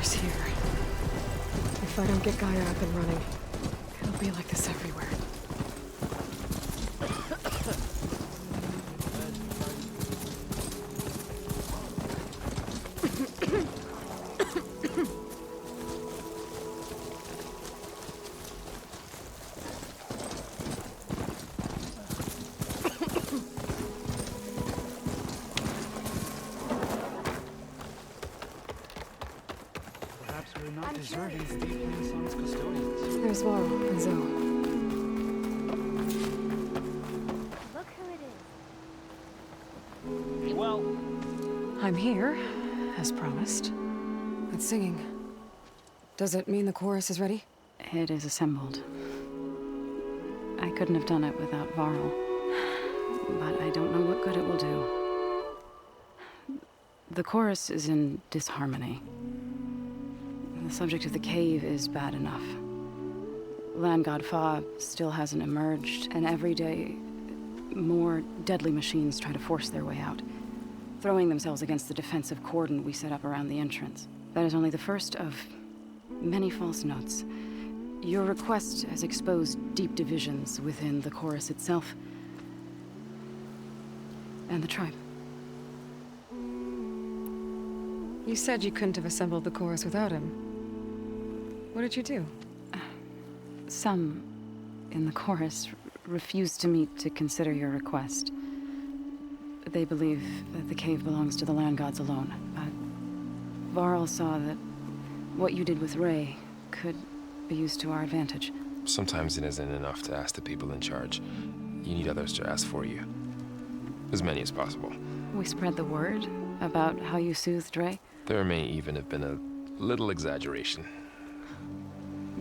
course here. If I don't get Gaia up and running, it'll be like this everywhere. There's Varl and Zoe. Look who it is. Well, I'm here, as promised. It's singing. Does it mean the chorus is ready? It is assembled. I couldn't have done it without Varl, but I don't know what good it will do. The chorus is in disharmony. The subject of the cave is bad enough. Land God Fa still hasn't emerged, and every day, more deadly machines try to force their way out, throwing themselves against the defensive cordon we set up around the entrance. That is only the first of many false notes. Your request has exposed deep divisions within the chorus itself and the tribe. You said you couldn't have assembled the chorus without him. What did you do? Some in the chorus refused to meet to consider your request. They believe that the cave belongs to the land gods alone, but Varl saw that what you did with Ray could be used to our advantage. Sometimes it isn't enough to ask the people in charge. You need others to ask for you. As many as possible. We spread the word about how you soothed Ray. There may even have been a little exaggeration.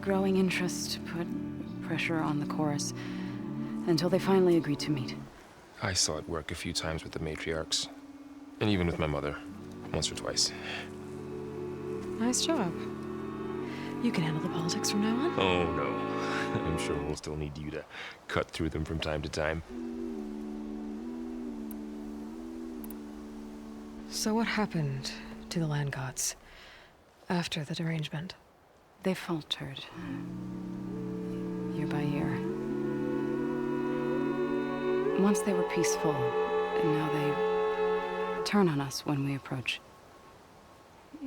Growing interest put pressure on the chorus until they finally agreed to meet. I saw it work a few times with the matriarchs. And even with my mother. Once or twice. Nice job. You can handle the politics from now on? Oh, no. I'm sure we'll still need you to cut through them from time to time. So what happened to the land gods after the derangement? They faltered, year by year. Once they were peaceful, and now they turn on us when we approach.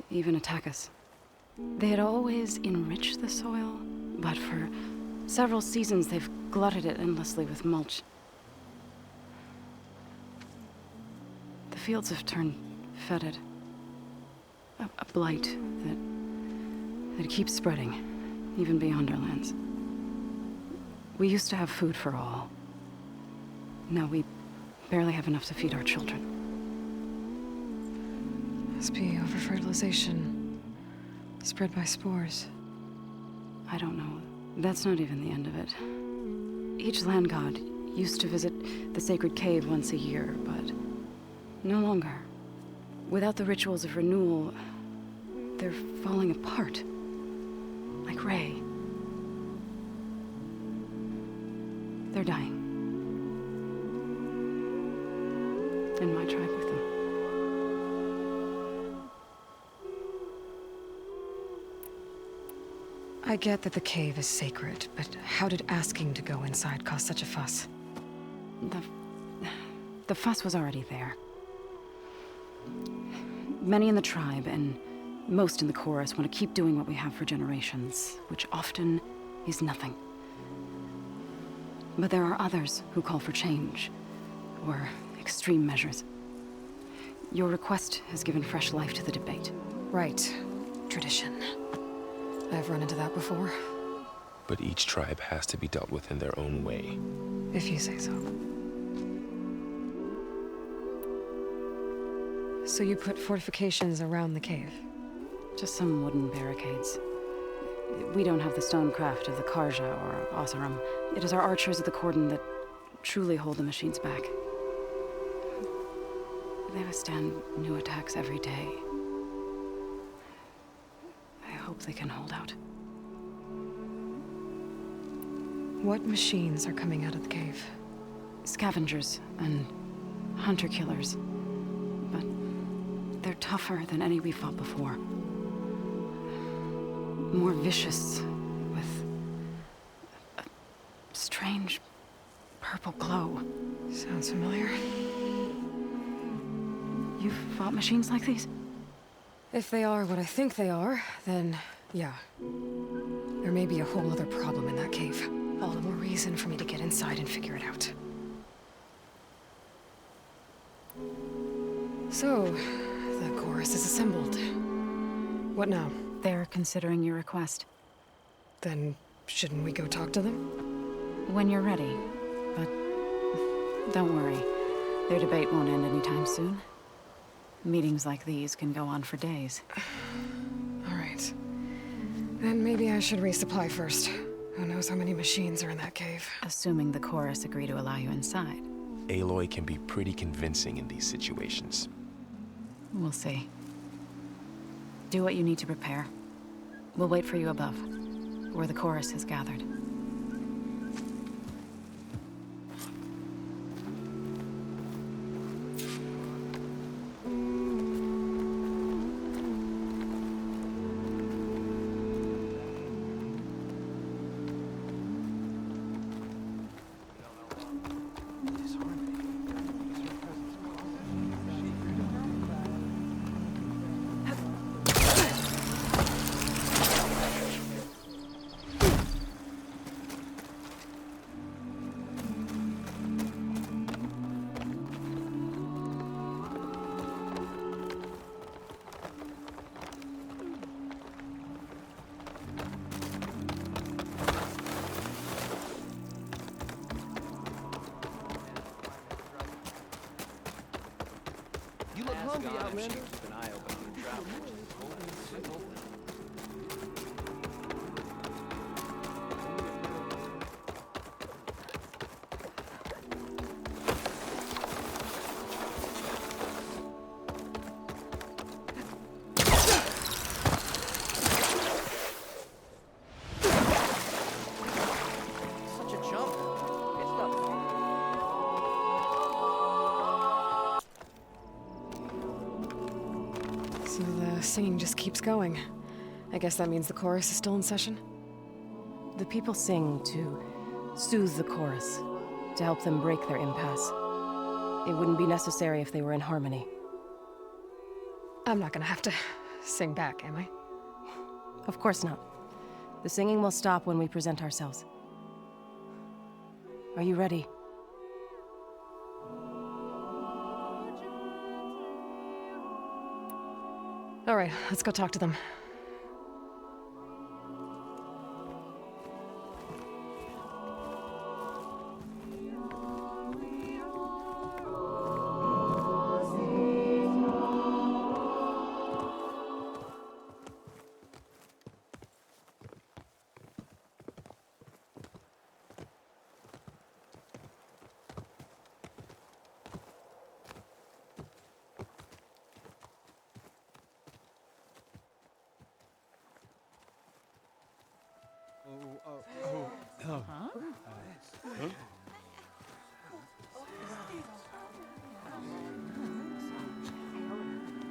Even attack us. They had always enriched the soil, but for several seasons they've glutted it endlessly with mulch. The fields have turned fetid. A blight that keeps spreading, even beyond our lands. We used to have food for all. Now we barely have enough to feed our children. Must be over-fertilization, spread by spores. I don't know. That's not even the end of it. Each land god used to visit the sacred cave once a year, but no longer. Without the rituals of renewal, they're falling apart. Like Ray. They're dying. And my tribe with them. I get that the cave is sacred, but how did asking to go inside cause such a fuss? The fuss was already there. Many in the tribe, and most in the chorus, want to keep doing what we have for generations, which often is nothing. But there are others who call for change, or extreme measures. Your request has given fresh life to the debate. Right. Tradition. I've run into that before. But each tribe has to be dealt with in their own way. If you say so. So you put fortifications around the cave? Just some wooden barricades. We don't have the stonecraft of the Karja or Oseram. It is our archers of the cordon that truly hold the machines back. They withstand new attacks every day. I hope they can hold out. What machines are coming out of the cave? Scavengers and hunter-killers. But they're tougher than any we fought before. more vicious, with a strange purple glow. Sounds familiar. You've fought machines like these? If they are what I think they are, then yeah. There may be a whole other problem in that cave. All the more reason for me to get inside and figure it out. So, the chorus is assembled. What now? They're considering your request. Then, shouldn't we go talk to them? When you're ready. But don't worry. Their debate won't end anytime soon. Meetings like these can go on for days. All right. Then maybe I should resupply first. Who knows how many machines are in that cave? Assuming the chorus agree to allow you inside. Aloy can be pretty convincing in these situations. We'll see. Do what you need to prepare. We'll wait for you above, where the chorus has gathered. You look hungry, Outlander. Such a jump. It's not. So the singing just keeps going. I guess that means the chorus is still in session? The people sing to soothe the chorus, to help them break their impasse. It wouldn't be necessary if they were in harmony. I'm not gonna have to sing back, am I? Of course not. The singing will stop when we present ourselves. Are you ready? All right, let's go talk to them.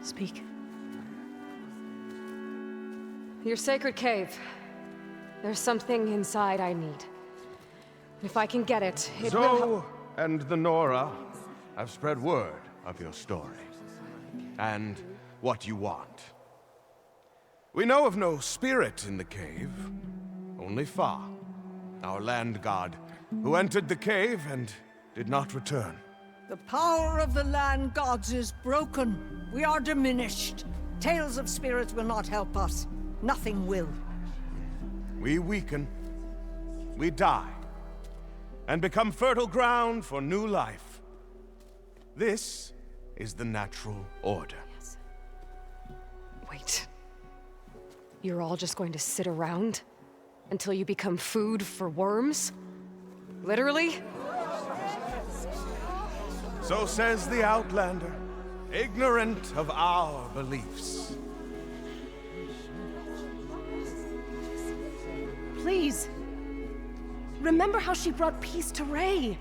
Speak. Your sacred cave. There's something inside I need. If I can get it, it will help. Zoe and the Nora have spread word of your story, and what you want. We know of no spirit in the cave, only Fa, our land god, who entered the cave and did not return. The power of the land gods is broken. We are diminished. Tales of spirits will not help us. Nothing will. We weaken, we die, and become fertile ground for new life. This is the natural order. Wait. You're all just going to sit around until you become food for worms? Literally? So says the Outlander, ignorant of our beliefs. Please. Remember how she brought peace to Ray.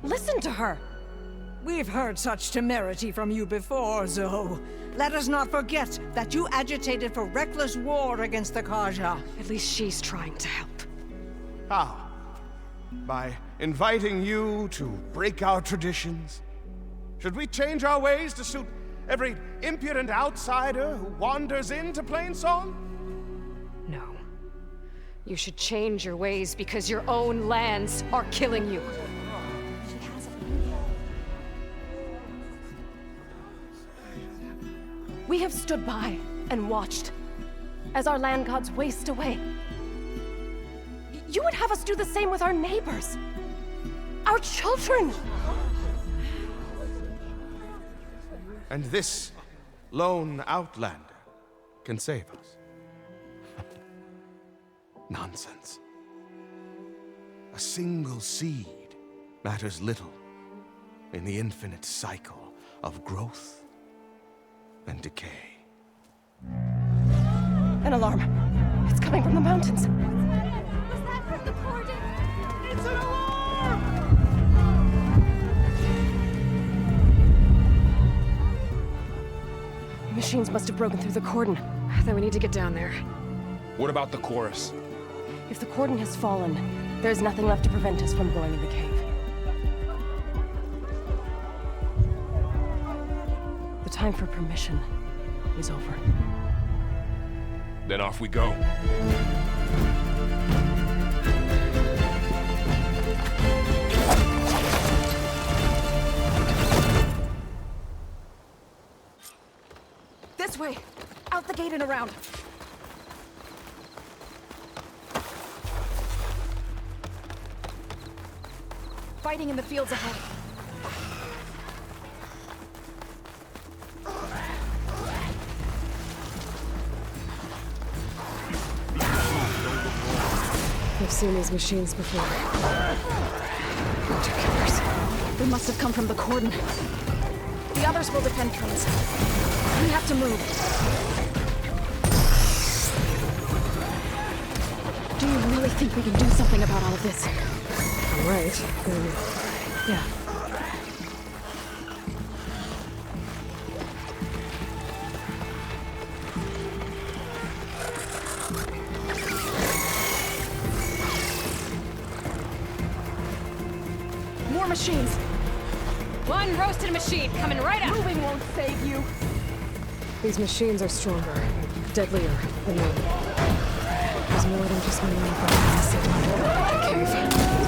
Listen to her. We've heard such temerity from you before, Zoe. Let us not forget that you agitated for reckless war against the Kaja. At least she's trying to help. How? By inviting you to break our traditions? Should we change our ways to suit every impudent outsider who wanders into Plainsong? No. You should change your ways because your own lands are killing you. We have stood by and watched as our land gods waste away. You would have us do the same with our neighbors, our children. And this lone outlander can save us. Nonsense. A single seed matters little in the infinite cycle of growth and decay. An alarm. It's coming from the mountains. Was that from the cordon? It's an alarm! The machines must have broken through the cordon. Then we need to get down there. What about the chorus? If the cordon has fallen, there's nothing left to prevent us from going in the cave. The time for permission is over. Then off we go. This way! Out the gate and around! Fighting in the fields ahead. I've seen these machines before. Hunter killers. They must have come from the cordon. The others will defend trains. We have to move. Do you really think we can do something about all of this? Right. Then, yeah. More machines! One roasted machine coming right up! Moving won't save you! These machines are stronger, deadlier than me. There's more than just me running from the cave.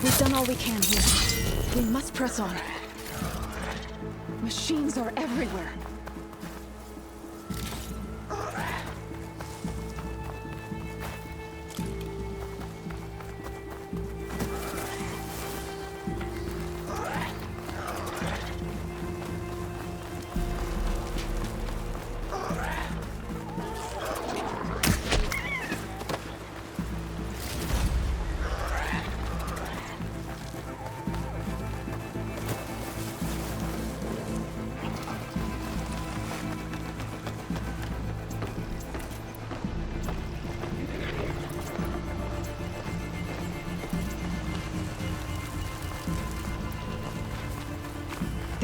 We've done all we can here. We must press on. Machines are everywhere.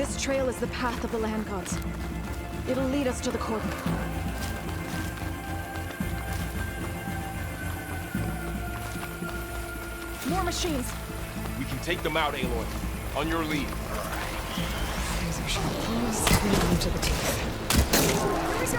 This trail is the path of the land gods. It'll lead us to the cordon. More machines! We can take them out, Aloy. On your lead. These are sharp claws leading into the teeth. Here we go!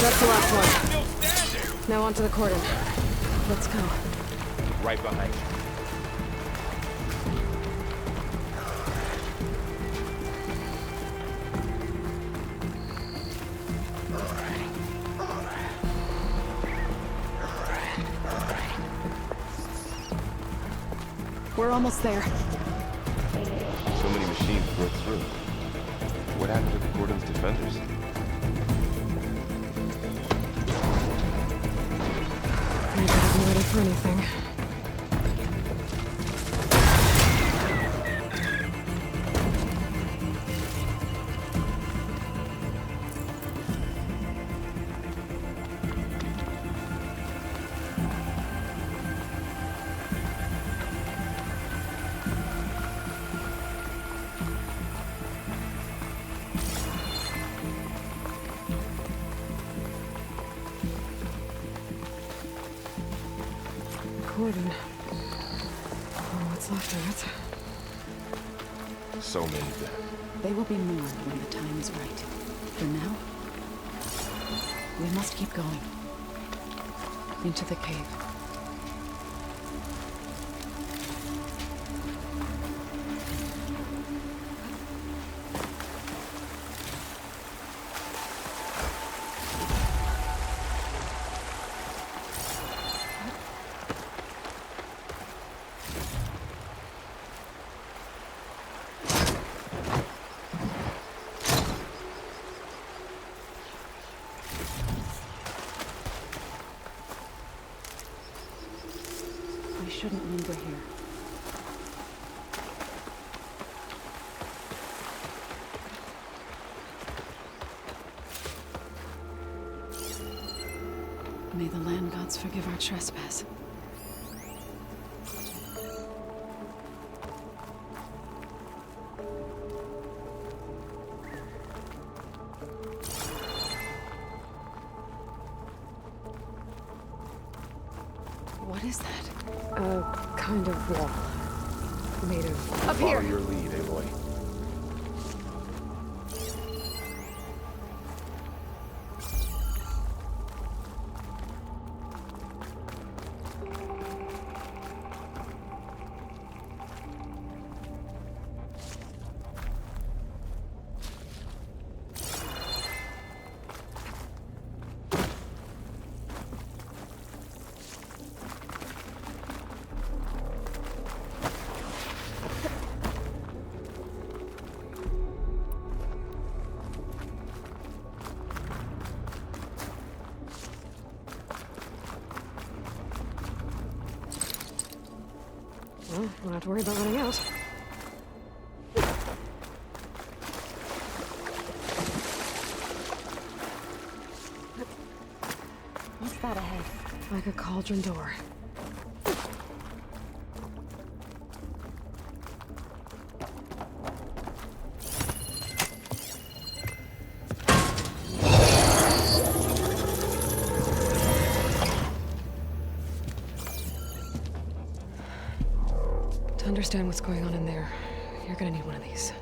That's the last one. Now onto the cordon. Let's go. Right behind you. We're almost there. So many machines broke through. What happened to the cordon's defenders? You better be ready for anything. Cordon. Oh, what's left of it? So many dead. They will be more when the time is right. For now, we must keep going. Into the cave. shouldn't linger here. May the land gods forgive our trespass. What is that? A kind of wall. Made of... Up here! Follow your lead, Aloy. Well, don't have to worry about running out. What's that ahead? Like a cauldron door. To understand what's going on in there, you're gonna need one of these.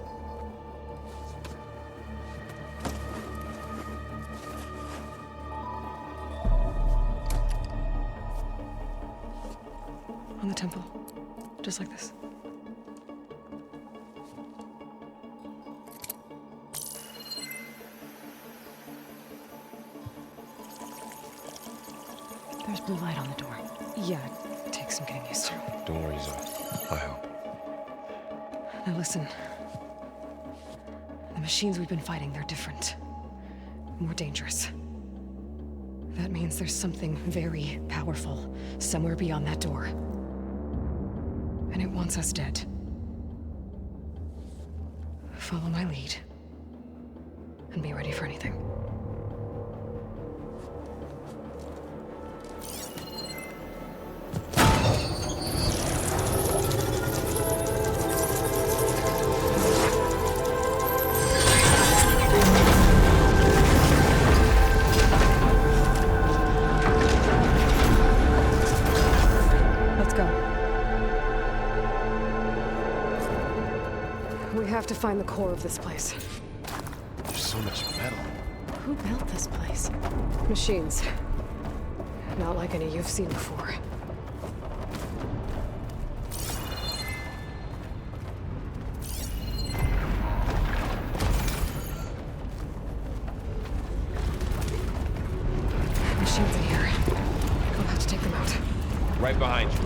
On the temple. Just like this. There's blue light on the door. Yeah, it takes some getting used to. Don't worry, Zoe. I'll help. Now listen. The machines we've been fighting, they're different. More dangerous. That means there's something very powerful somewhere beyond that door. And it wants us dead. Follow my lead. And be ready for anything. Let's go. We have to find the core of this place. There's so much metal. Who built this place? Machines. Not like any you've seen before. Machines in here. We'll have to take them out. Right behind you.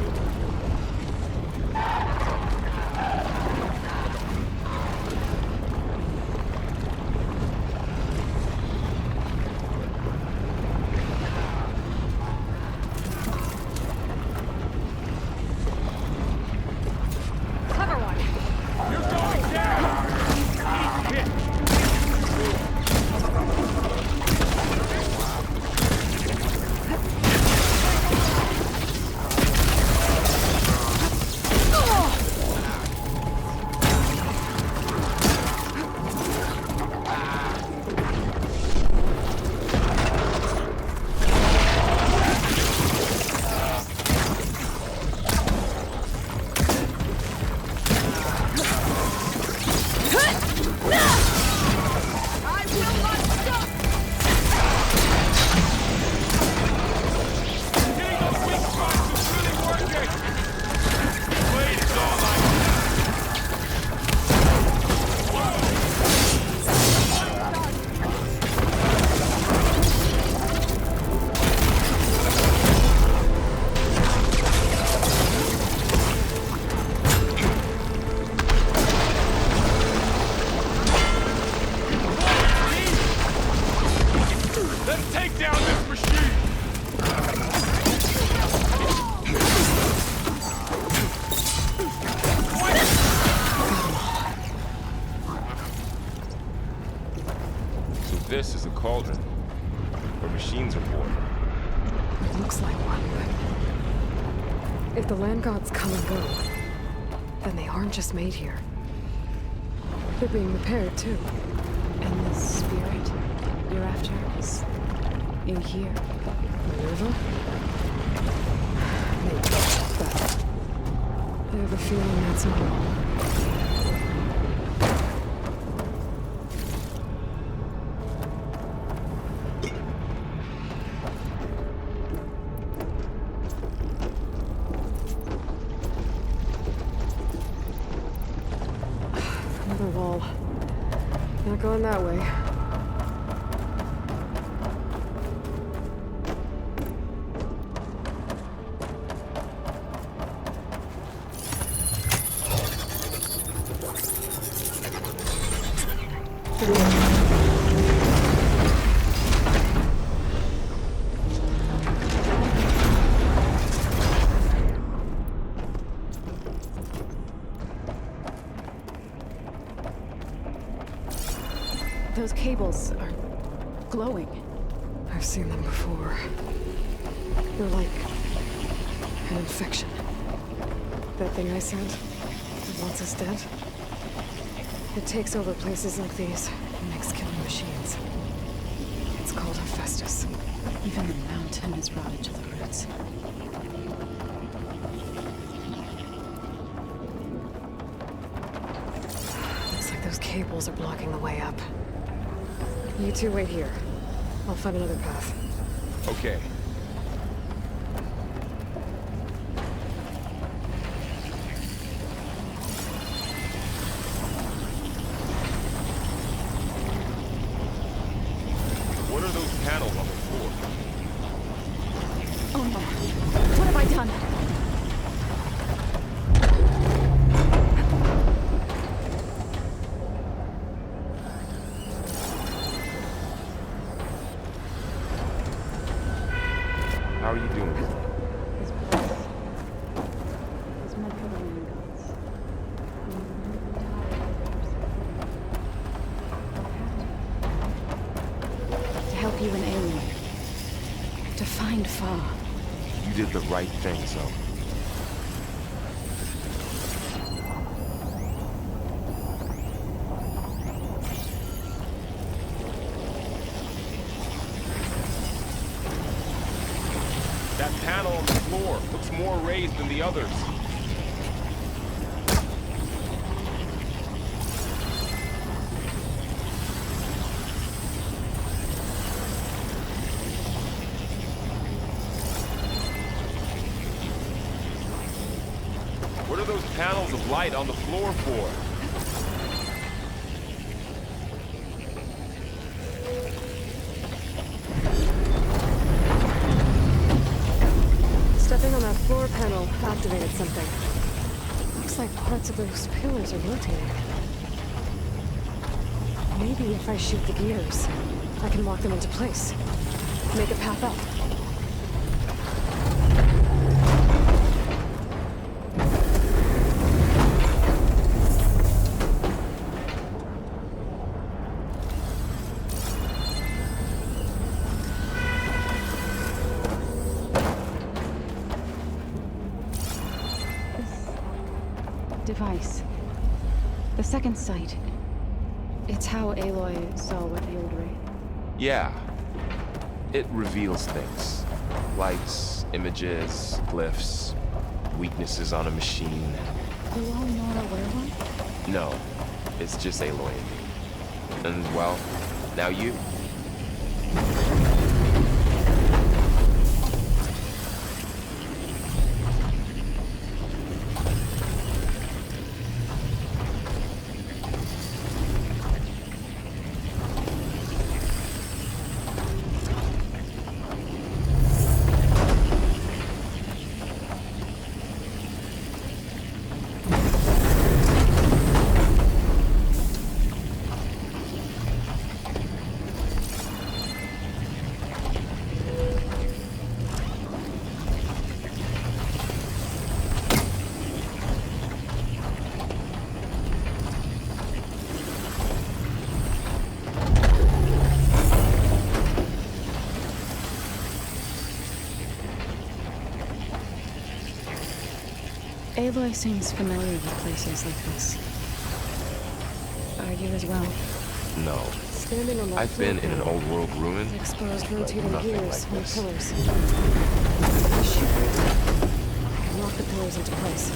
Clever one! this is a cauldron, where machines are born. It looks like one, but if the land gods come and go, then they aren't just made here. They're being repaired, too. And the spirit you're after is in here. Minerva? Maybe, but I have a feeling that's not all. Another wall. Not going that way. Those cables are glowing. I've seen them before. They're like an infection. That thing I sent, that wants us dead. It takes over places like these and makes killing machines. It's called Hephaestus. Even the mountain is rotted to the roots. Looks like those cables are blocking the way up. You two wait here. I'll find another path. Okay. What are those panels on the floor? Oh no. What have I done? How are you doing? His place is meant for the land gods. To help you and Aloy. To find Fa. You did the right thing, Zoe. That panel on the floor looks more raised than the others. What are those panels of light on the floor for? Stepping on that floor panel activated something. Looks like parts of those pillars are rotating. Maybe if I shoot the gears, I can lock them into place. Make a path up. Device. The second sight. It's how Aloy saw with the old ray. Yeah. It reveals things. Lights, images, glyphs, weaknesses on a machine. Do all Nora wear one? No, it's just Aloy and me. And, well, now you. Aloy seems familiar with places like this. Are you as well? No. Standing on that I've been in an floor old world ruin. panel, exposed rotating nothing gears like and this. pillars. Shoot. Lock the pillars into place.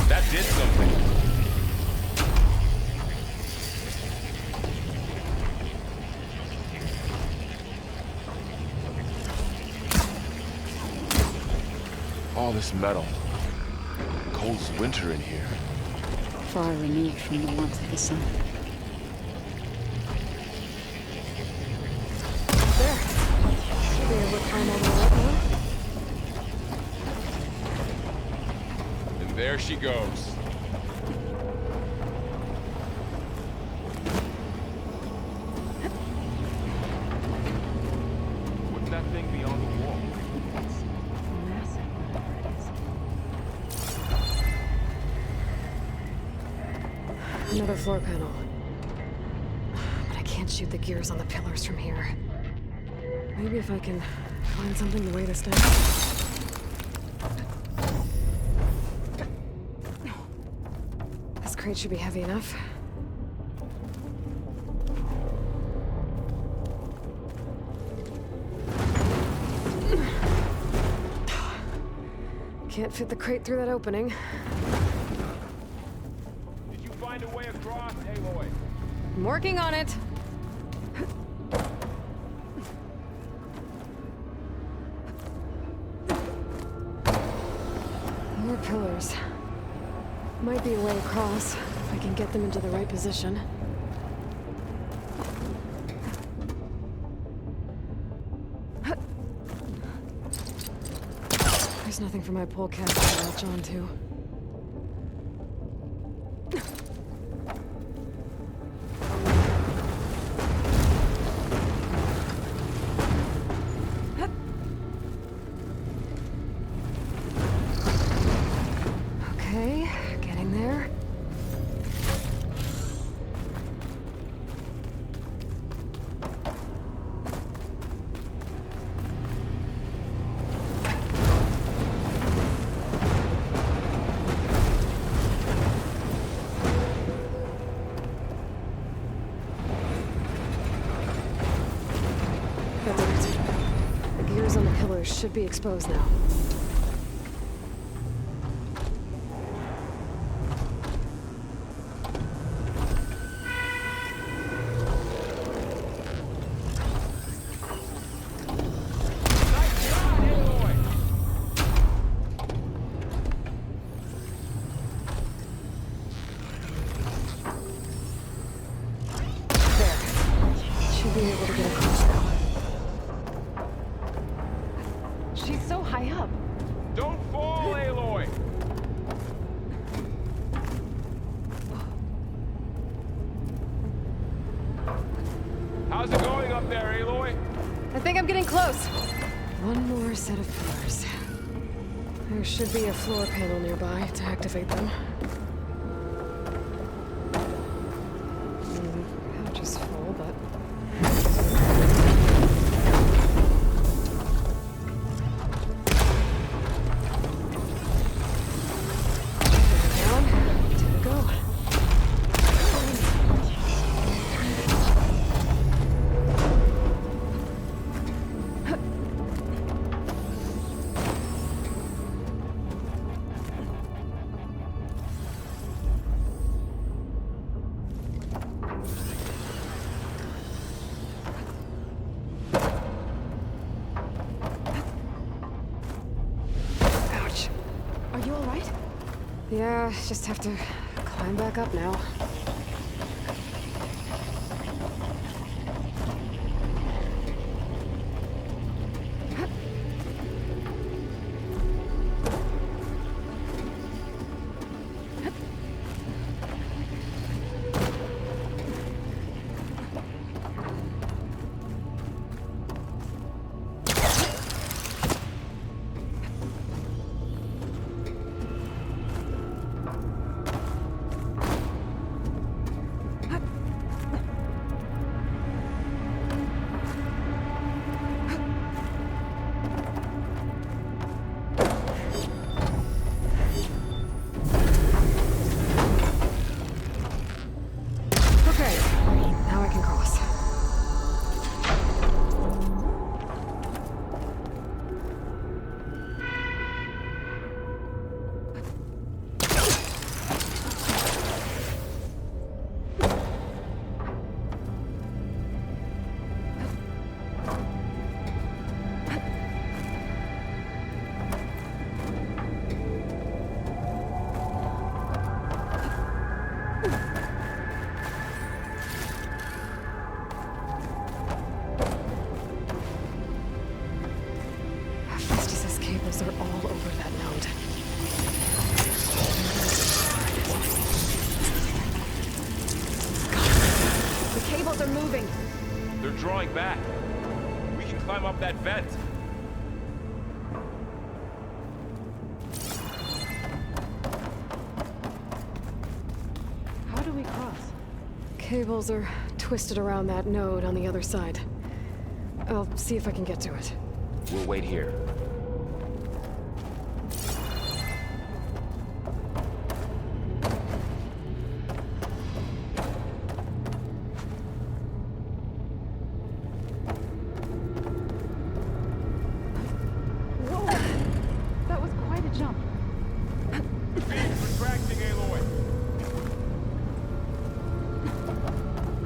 That did something. All this metal. Cold as winter in here. Far removed from the warmth of the sun. There. Should be able to climb all the way up now. And there she goes. What's that thing beyond the wall? Massive. Another floor panel. But I can't shoot the gears on the pillars from here. Maybe if I can find something to weigh this down. This crate should be heavy enough. Can't fit the crate through that opening. Did you find a way across, Aloy? I'm working on it. More pillars. Might be a way across, if I can get them into the right position. There's nothing for my polecat to latch onto. Okay, getting there. That's it. The gears on the pillars should be exposed now. Should be able to get across now. She's so high up. Don't fall, Aloy! How's it going up there, Aloy? I think I'm getting close. One more set of pillars. There should be a floor panel nearby to activate them. Pouch is full, but... Down. Two to go. You alright? Yeah, just have to climb back up now. They're all over that node. The cables are moving. They're drawing back. We can climb up that vent. How do we cross? Cables are twisted around that node on the other side. I'll see if I can get to it. We'll wait here. That was quite a jump. Beam's retracting, Aloy.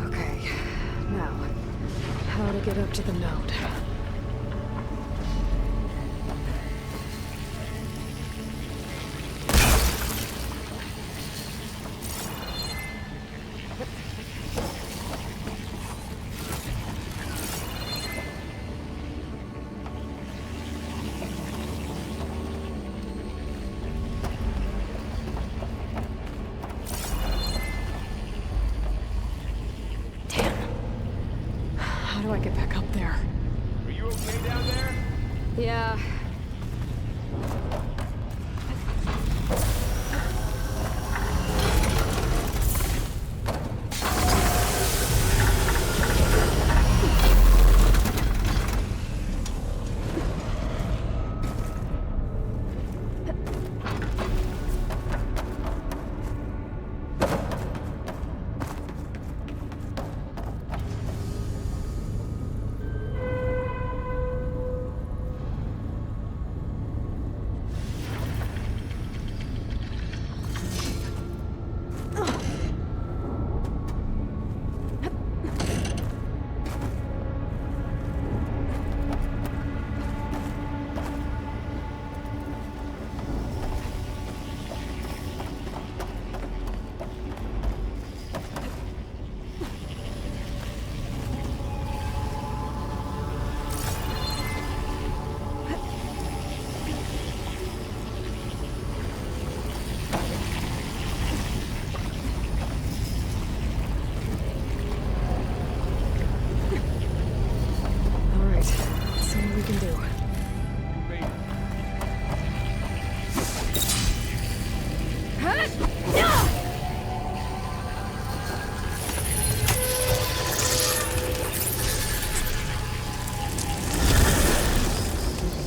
Okay, now, how to get up to the node? How do I get back up there? Are you okay down there? Yeah.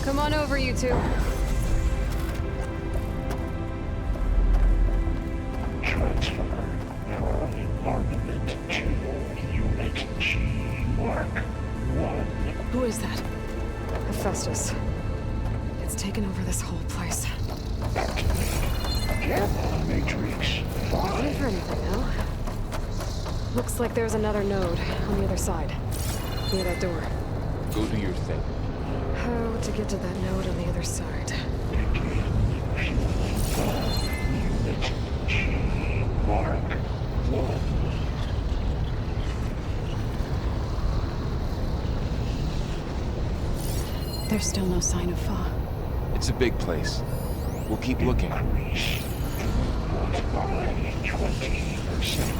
Come on over, you two. Transfer Aloy armament to Unit G Mark 1. Who is that? Hephaestus. It's taken over this whole place. Activate Gamma Matrix Not 5. for anything now. Looks like there's another node on the other side. Near that door. Go do your thing. How to get to that node on the other side? Begin fueling Unit G Mark 1. There's still no sign of Fa. It's a big place. We'll keep looking. Increase throughput by 20%.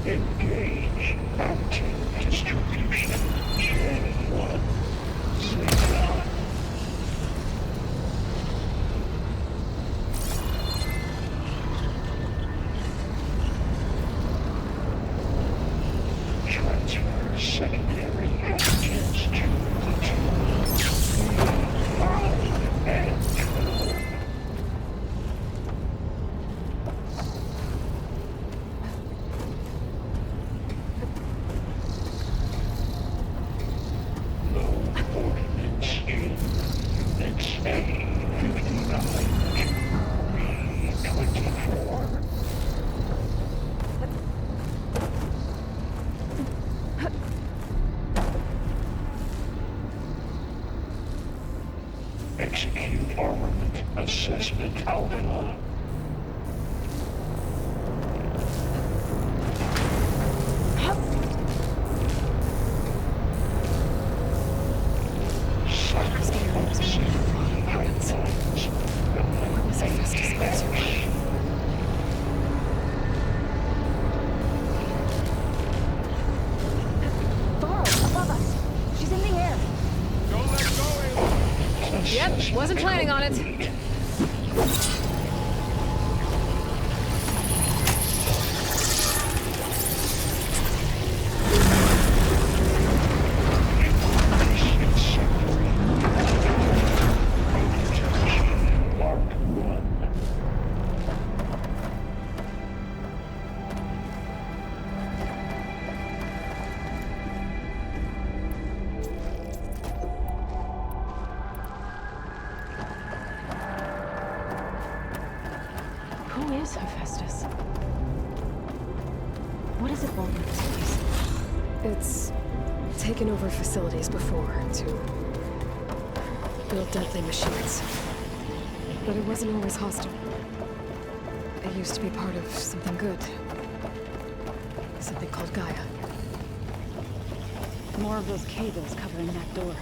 Engage anti-distribution Gen 1. Signal. Transfer secondary antigens to platoon B5 and 12. Low ordnance in Units A59 to B24. Execute armament assessment alpha. What was Hephaestus up to? Varl, above us. She's in the air. Don't let go, Aloy! Yep, wasn't planning on it. Mark 1. Who is Hephaestus? What does it want with this place? It's taken over facilities before to build deadly machines. But it wasn't always hostile. It used to be part of something good. Something called Gaia. More of those cables covering that door.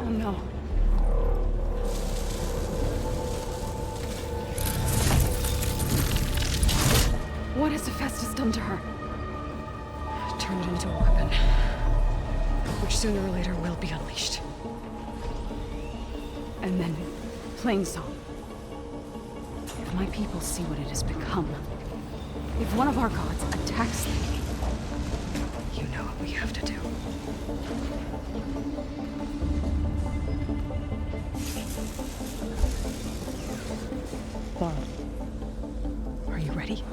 Oh no. What has Hephaestus done to her? Turned it into a weapon. Which sooner or later will be unleashed. And then, Plainsong. If my people see what it has become, if one of our gods attacks them, You know what we have to do. Are you ready?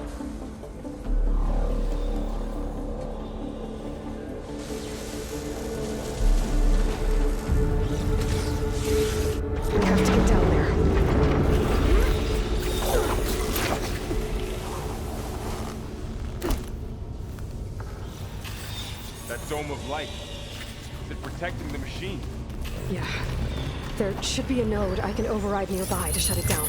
We have to get down there. That dome of light. Is it protecting the machine? Yeah. There should be a node I can override nearby to shut it down.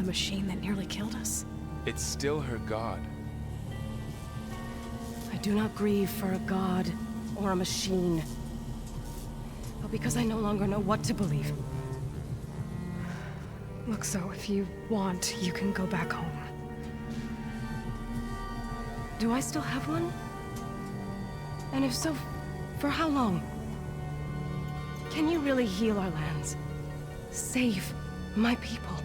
machine that nearly killed us? It's still her god. I do not grieve for a god or a machine, but because I no longer know what to believe. Look, so if you want, you can go back home. Do I still have one? And if so, for how long? Can you really heal our lands? Save my people?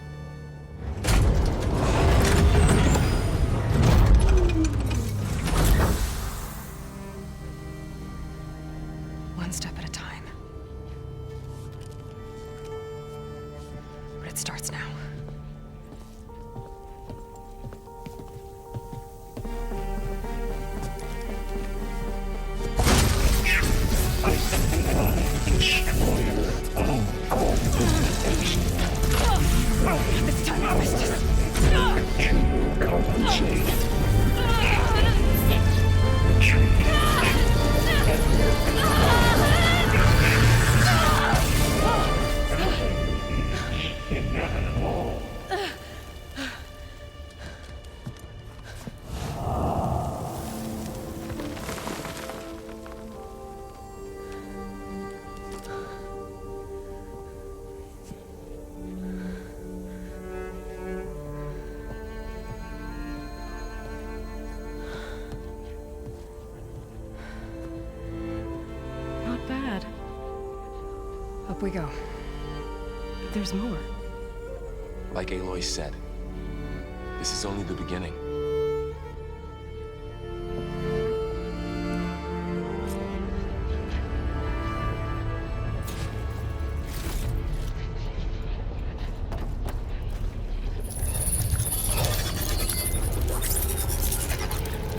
One step at a time. But it starts now. This time I missed it. To compensate. Inevitable. Not bad. Up we go. There's more. Like Aloy said, this is only the beginning.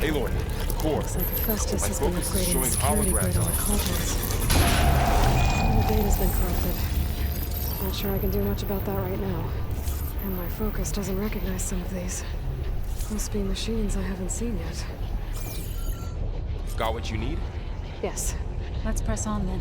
Aloy, core. Looks like Festus My has been focus is upgrading showing the security holograms grid on on the it. cauldrons. All the data's been corrupted. Not sure I can do much about that right now. And my focus doesn't recognize some of these. Must be machines I haven't seen yet. Got what you need? Yes. Let's press on then.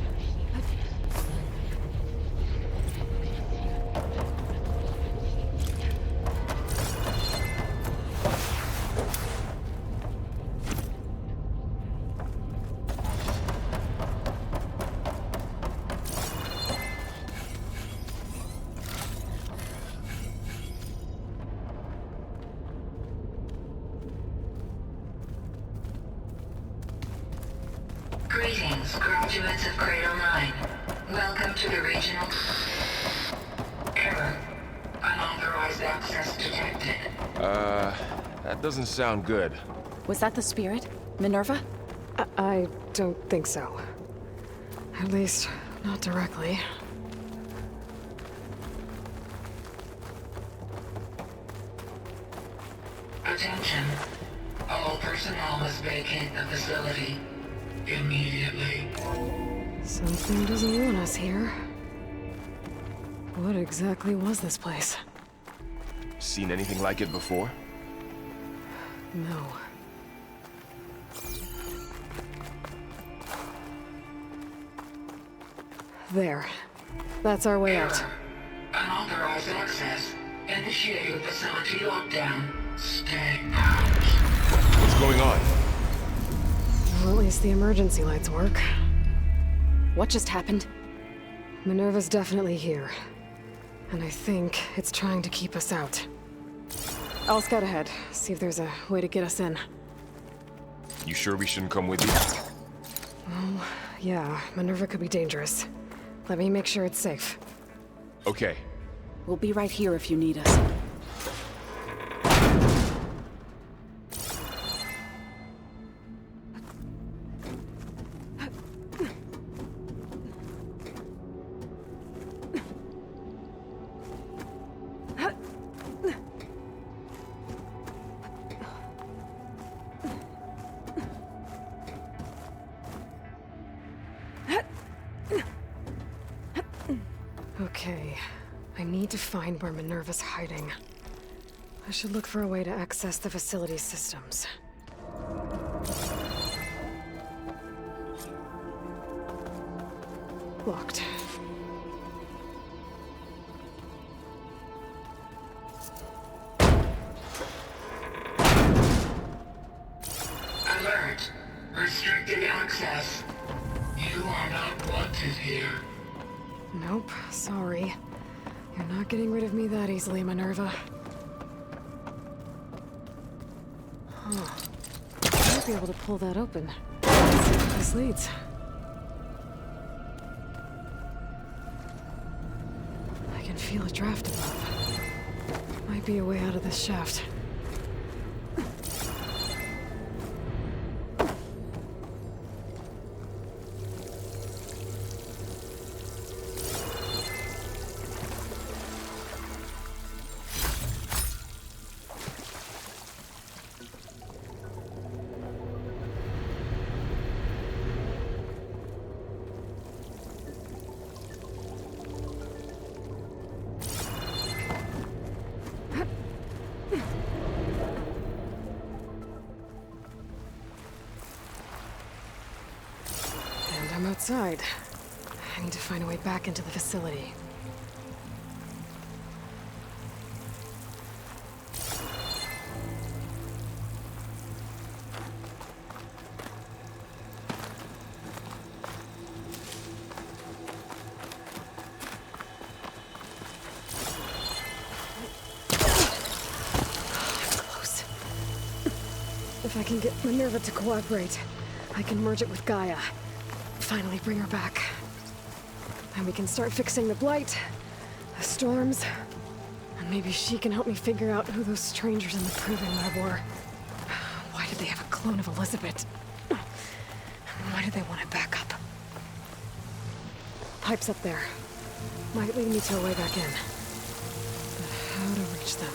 Greetings, graduates of Cradle 9. Welcome to the regional... Error. Unauthorized access detected. That doesn't sound good. Was that the spirit? Minerva? I don't think so. At least, not directly. Attention. All personnel must vacate the facility immediately. Something doesn't want us here. What exactly was this place? Seen anything like it before? No. There. That's our way out. Error. Unauthorized access. Initiating facility lockdown. Stay out. What's going on? Well, at least the emergency lights work. What just happened? Minerva's definitely here. And I think it's trying to keep us out. I'll scout ahead, see if there's a way to get us in. You sure we shouldn't come with you? Well, yeah, Minerva could be dangerous. Let me make sure it's safe. Okay. We'll be right here if you need us. Okay, I need to find where Minerva's hiding. I should look for a way to access the facility's systems. Locked. Sorry. You're not getting rid of me that easily, Minerva. Huh. I might be able to pull that open. Let's see where this leads. I can feel a draft above. Might be a way out of this shaft. I'm outside. I need to find a way back into the facility. Close. If I can get Minerva to cooperate, I can merge it with Gaia. Finally bring her back. And we can start fixing the blight, the storms, and maybe she can help me figure out who those strangers in the proving lab were. Why did they have a clone of Elizabeth? Why did they want it back up? Pipes up there. Might lead me to a way back in. But how to reach them?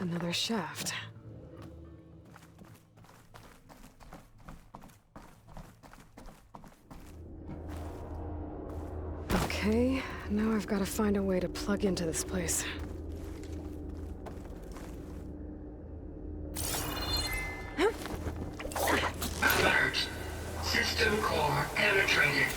Another shaft. Okay, now I've got to find a way to plug into this place. Alert. System core penetrated.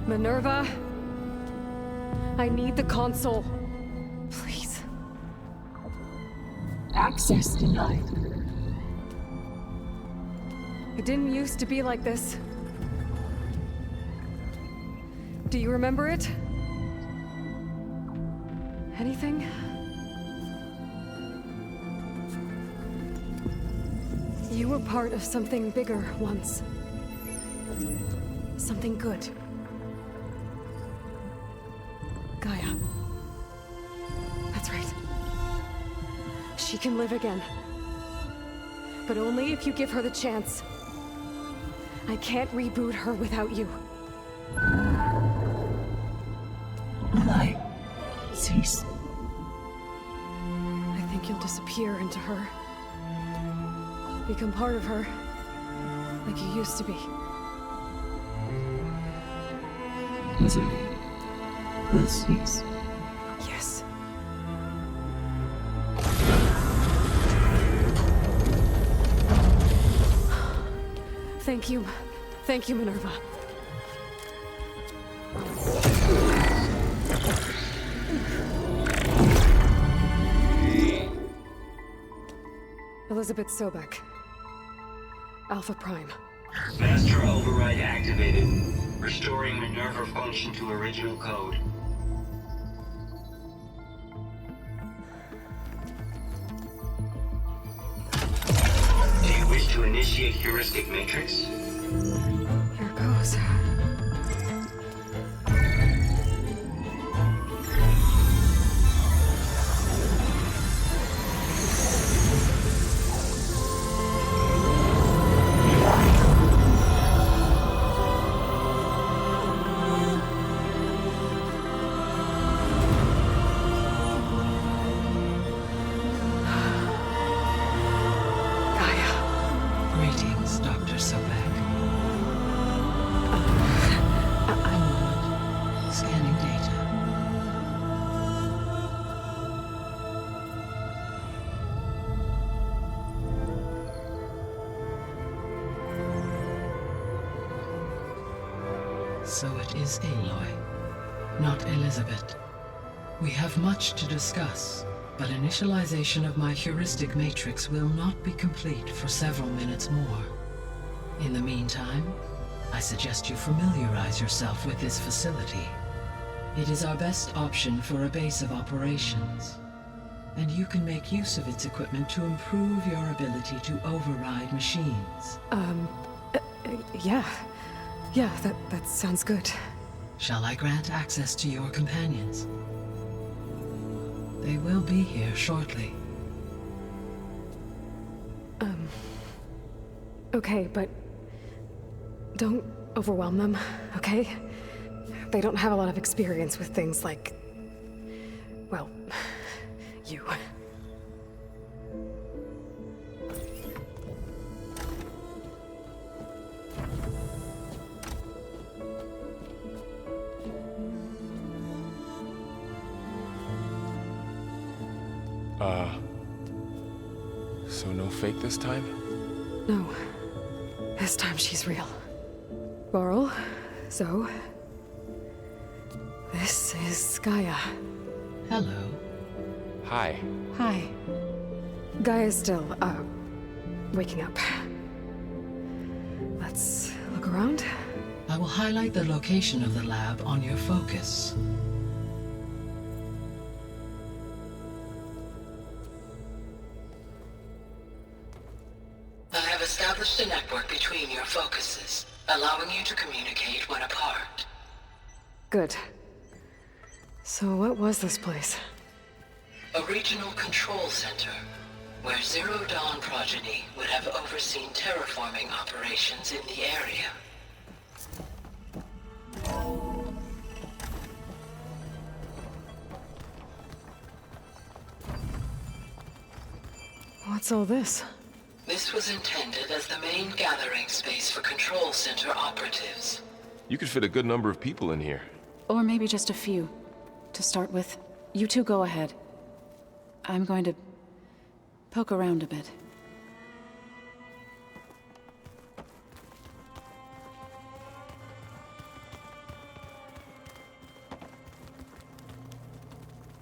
Minerva, I need the console. Please. Access denied. It didn't used to be like this. Do you remember it? Anything? You were part of something bigger once. Something good. Gaia. That's right. She can live again. But only if you give her the chance. I can't reboot her without you. Aloy, cease. I think you'll disappear into her. Become part of her. Like you used to be. Misery will cease. Yes. Thank you. Thank you, Minerva. Elizabeth Sobek. Alpha Prime. Master override activated. Restoring Minerva function to original code. Do you wish to initiate heuristic matrix? So it is Aloy, not Elizabeth. We have much to discuss, but initialization of my heuristic matrix will not be complete for several minutes more. In the meantime, I suggest you familiarize yourself with this facility. It is our best option for a base of operations, and you can make use of its equipment to improve your ability to override machines. Yeah. Yeah, that sounds good. Shall I grant access to your companions? They will be here shortly. Okay, but don't overwhelm them, okay? They don't have a lot of experience with things like, well, you. So no fake this time? No. This time she's real. Laurel, Zoe. This is Gaia. Hello. Hi. Hi. Gaia's still, waking up. Let's look around. I will highlight the location of the lab on your focus. I have established a network between your focuses, allowing you to communicate when apart. Good. So what was this place? A regional control center, where Zero Dawn progeny would have overseen terraforming operations in the area. What's all this? This was intended as the main gathering space for control center operatives. You could fit a good number of people in here. Or maybe just a few. To start with, you two go ahead. I'm going to poke around a bit.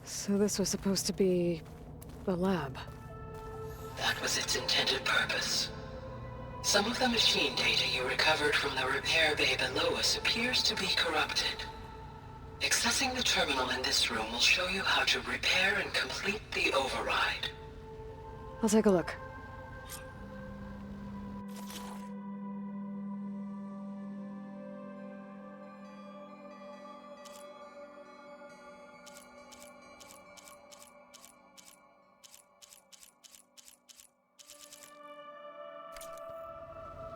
So this was supposed to be a lab. That was its intended purpose. Some of the machine data you recovered from the repair bay below us appears to be corrupted. Accessing the terminal in this room will show you how to repair and complete the override. I'll take a look.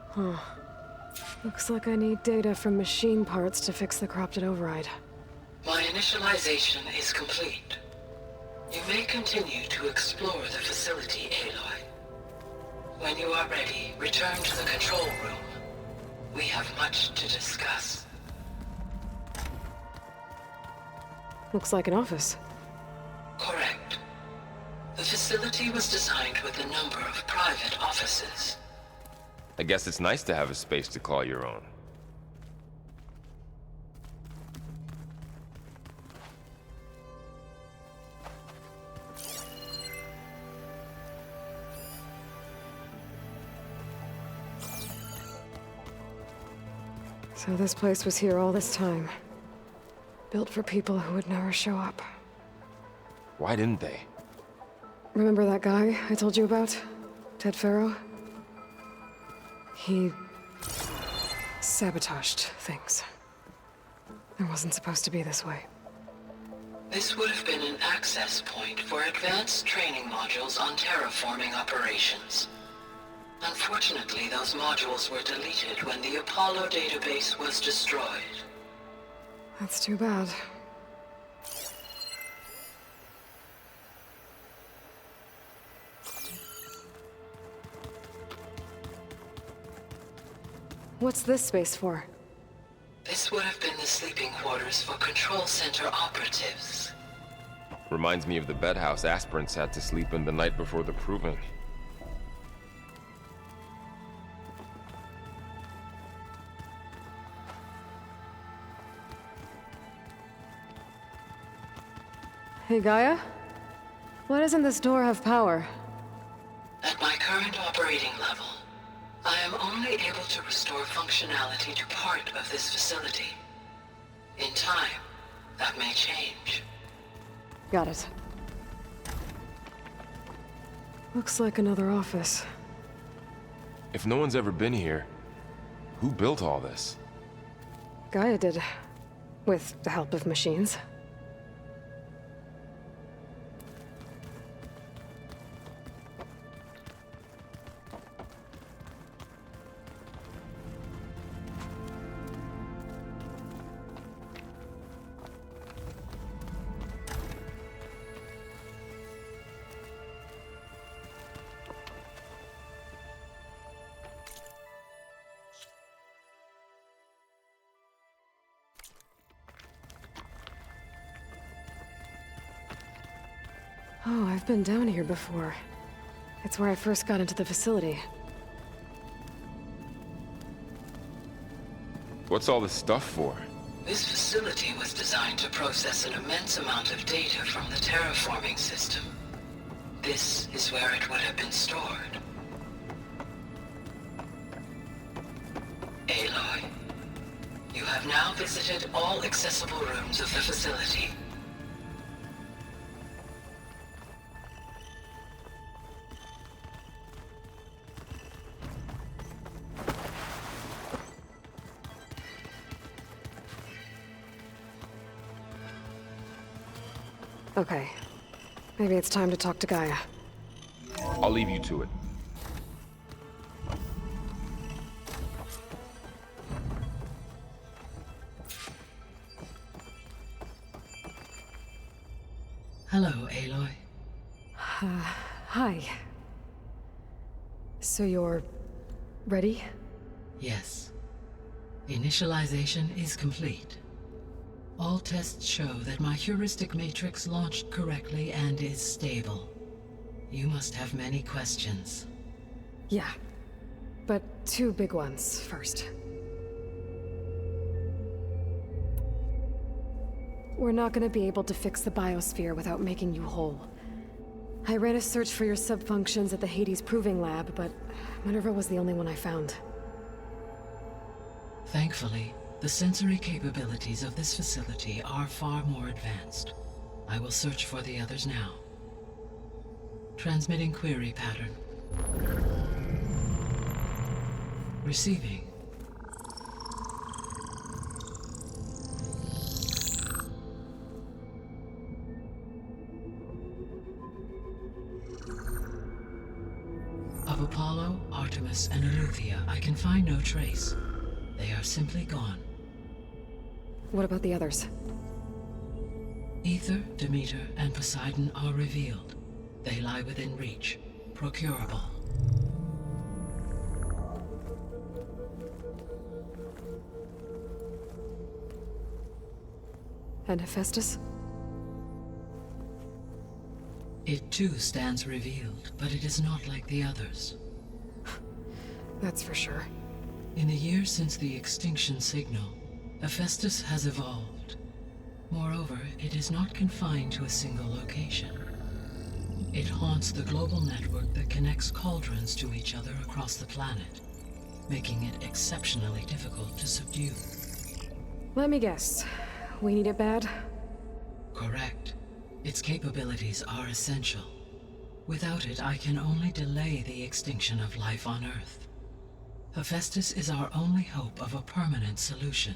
Huh. Looks like I need data from machine parts to fix the corrupted override. My initialization is complete. You may continue to explore the facility, Aloy. When you are ready, return to the control room. We have much to discuss. Looks like an office. Correct. The facility was designed with a number of private offices. I guess it's nice to have a space to call your own. So this place was here all this time. Built for people who would never show up. Why didn't they? Remember that guy I told you about? Ted Farrow? He sabotaged things. It wasn't supposed to be this way. This would have been an access point for advanced training modules on terraforming operations. Unfortunately, those modules were deleted when the Apollo database was destroyed. That's too bad. What's this space for? This would have been the sleeping quarters for control center operatives. Reminds me of the bedhouse aspirants had to sleep in the night before the proving. Hey, Gaia? Why doesn't this door have power? At my current operating level, I am only able to restore functionality to part of this facility. In time, that may change. Got it. Looks like another office. If no one's ever been here, who built all this? Gaia did. With the help of machines. Oh, I've been down here before. It's where I first got into the facility. What's all this stuff for? This facility was designed to process an immense amount of data from the terraforming system. This is where it would have been stored. Aloy, you have now visited all accessible rooms of the facility. Okay. Maybe it's time to talk to Gaia. I'll leave you to it. Hello, Aloy. Hi. So you're... ready? Yes. Initialization is complete. All tests show that my heuristic matrix launched correctly and is stable. You must have many questions. Yeah. But two big ones first. We're not gonna be able to fix the biosphere without making you whole. I ran a search for your subfunctions at the Hades Proving Lab, but Minerva was the only one I found. Thankfully, the sensory capabilities of this facility are far more advanced. I will search for the others now. Transmitting query pattern. Receiving. Of Apollo, Artemis, and Eleuthia, I can find no trace. They are simply gone. What about the others? Ether, Demeter, and Poseidon are revealed. They lie within reach, procurable. And Hephaestus? It too stands revealed, but it is not like the others. That's for sure. In the years since the extinction signal, Hephaestus has evolved. Moreover, it is not confined to a single location. It haunts the global network that connects cauldrons to each other across the planet, making it exceptionally difficult to subdue. Let me guess. We need it bad? Correct. Its capabilities are essential. Without it, I can only delay the extinction of life on Earth. Hephaestus is our only hope of a permanent solution.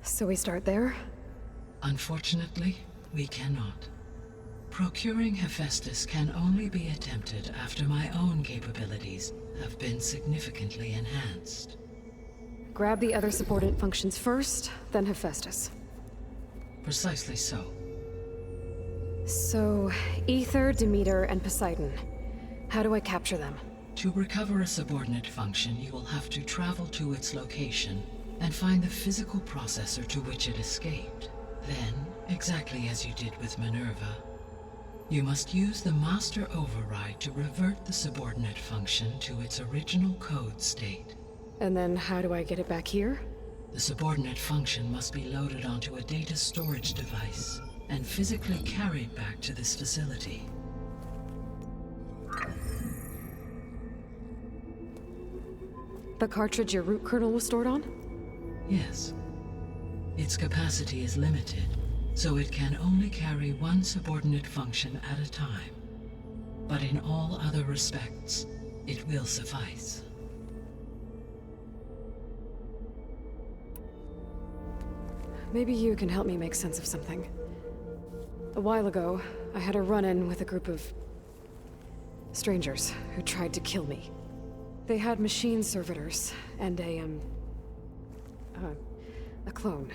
So we start there? Unfortunately, we cannot. Procuring Hephaestus can only be attempted after my own capabilities have been significantly enhanced. Grab the other subordinate functions first, then Hephaestus. Precisely so. So, Ether, Demeter, and Poseidon. How do I capture them? To recover a subordinate function, you will have to travel to its location and find the physical processor to which it escaped. Then, exactly as you did with Minerva, you must use the master override to revert the subordinate function to its original code state. And then how do I get it back here? The subordinate function must be loaded onto a data storage device and physically carried back to this facility. The cartridge your root kernel was stored on? Yes. Its capacity is limited, so it can only carry one subordinate function at a time. But in all other respects, it will suffice. Maybe you can help me make sense of something. A while ago, I had a run-in with a group of strangers who tried to kill me. They had machine servitors and a clone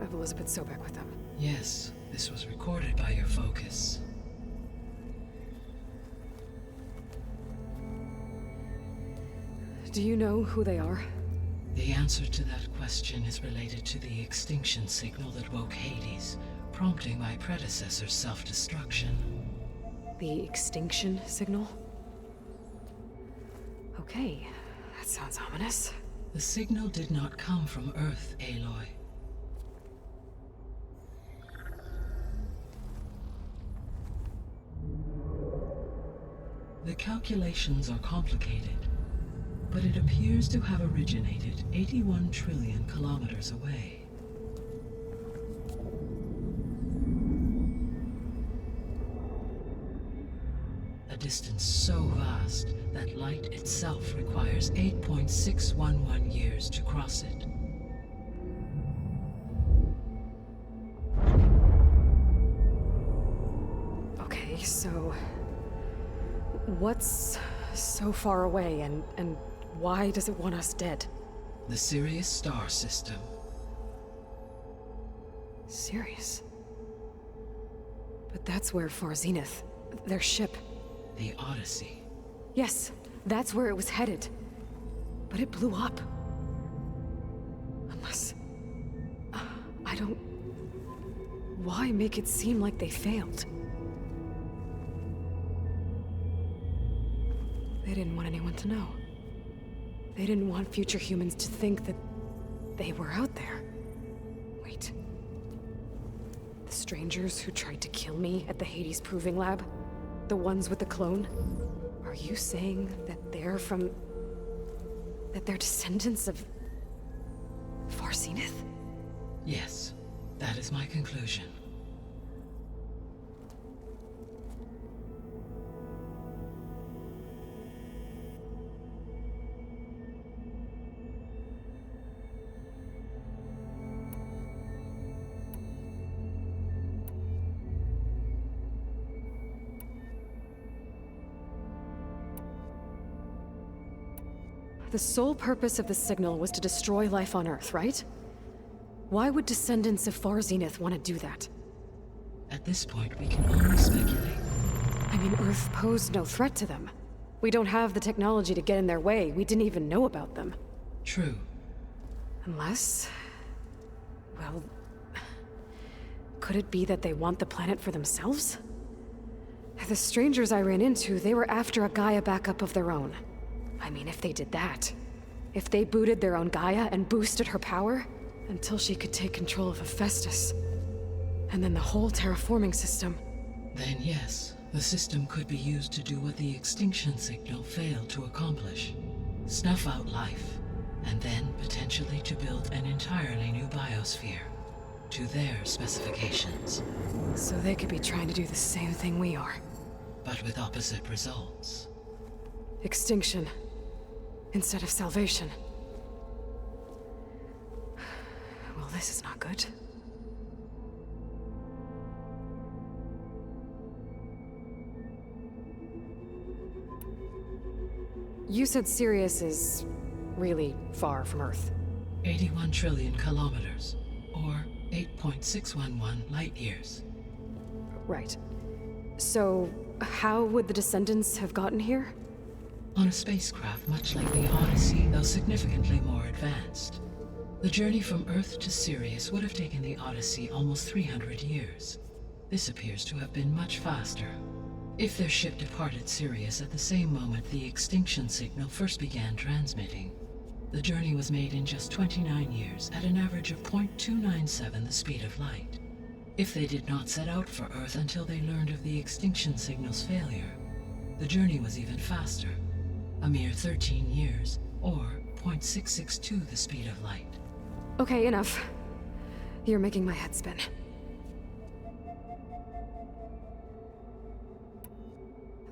of Elizabeth Sobek with them. Yes, this was recorded by your focus. Do you know who they are? The answer to that question is related to the extinction signal that woke Hades, prompting my predecessor's self-destruction. The extinction signal? Okay, that sounds ominous. The signal did not come from Earth, Aloy. The calculations are complicated, but it appears to have originated 81 trillion kilometers away. A distance so vast that light itself requires 8.611 years to cross it. Okay, so what's so far away and why does it want us dead? The Sirius star system. Sirius? But that's where Far Zenith, their ship. The Odyssey. Yes, that's where it was headed. But it blew up. Unless... I don't... Why make it seem like they failed? They didn't want anyone to know. They didn't want future humans to think that they were out there. Wait. The strangers who tried to kill me at the Hades Proving Lab? The ones with the clone? Are you saying that they're from... that they're descendants of... Far Zenith? Yes, that is my conclusion. The sole purpose of the signal was to destroy life on Earth, right? Why would descendants of Far Zenith want to do that? At this point, we can only speculate. I mean, Earth posed no threat to them. We don't have the technology to get in their way. We didn't even know about them. True. Unless... well... could it be that they want the planet for themselves? The strangers I ran into, they were after a Gaia backup of their own. I mean, if they did that, if they booted their own Gaia and boosted her power, until she could take control of Hephaestus, and then the whole terraforming system. Then yes, the system could be used to do what the extinction signal failed to accomplish. Snuff out life, and then potentially to build an entirely new biosphere, to their specifications. So they could be trying to do the same thing we are. But with opposite results. Extinction. Instead of salvation. Well, this is not good. You said Sirius is really far from Earth. 81 trillion kilometers, or 8.611 light years. Right. So, how would the descendants have gotten here? On a spacecraft much like the Odyssey, though significantly more advanced. The journey from Earth to Sirius would have taken the Odyssey almost 300 years. This appears to have been much faster. If their ship departed Sirius at the same moment the extinction signal first began transmitting, the journey was made in just 29 years at an average of 0.297 the speed of light. If they did not set out for Earth until they learned of the extinction signal's failure, the journey was even faster, a mere 13 years, or 0.662 the speed of light. Okay, enough. You're making my head spin.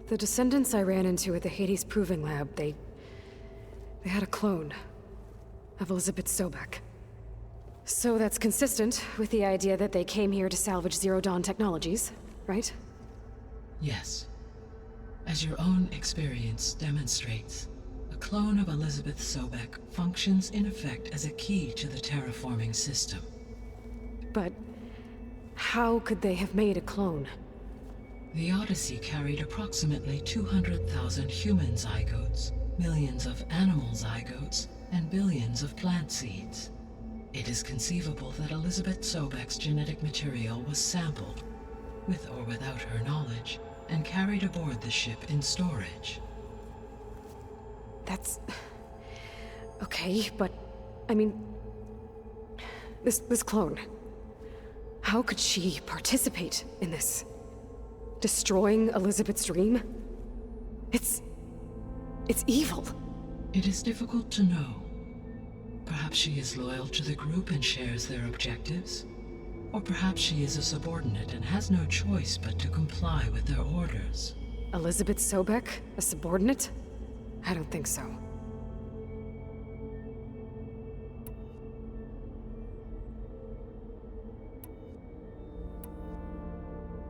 The descendants I ran into at the Hades Proving Lab, they had a clone of Elizabeth Sobek. So that's consistent with the idea that they came here to salvage Zero Dawn technologies, right? Yes. As your own experience demonstrates, a clone of Elizabeth Sobek functions in effect as a key to the terraforming system. But how could they have made a clone? The Odyssey carried approximately 200,000 human zygotes, millions of animal zygotes, and billions of plant seeds. It is conceivable that Elizabeth Sobek's genetic material was sampled, with or without her knowledge, and carried aboard the ship in storage. That's... okay, but... I mean... This clone... How could she participate in this? Destroying Elizabeth's dream? It's evil. It is difficult to know. Perhaps she is loyal to the group and shares their objectives. Or perhaps she is a subordinate and has no choice but to comply with their orders. Elizabeth Sobek? A subordinate? I don't think so.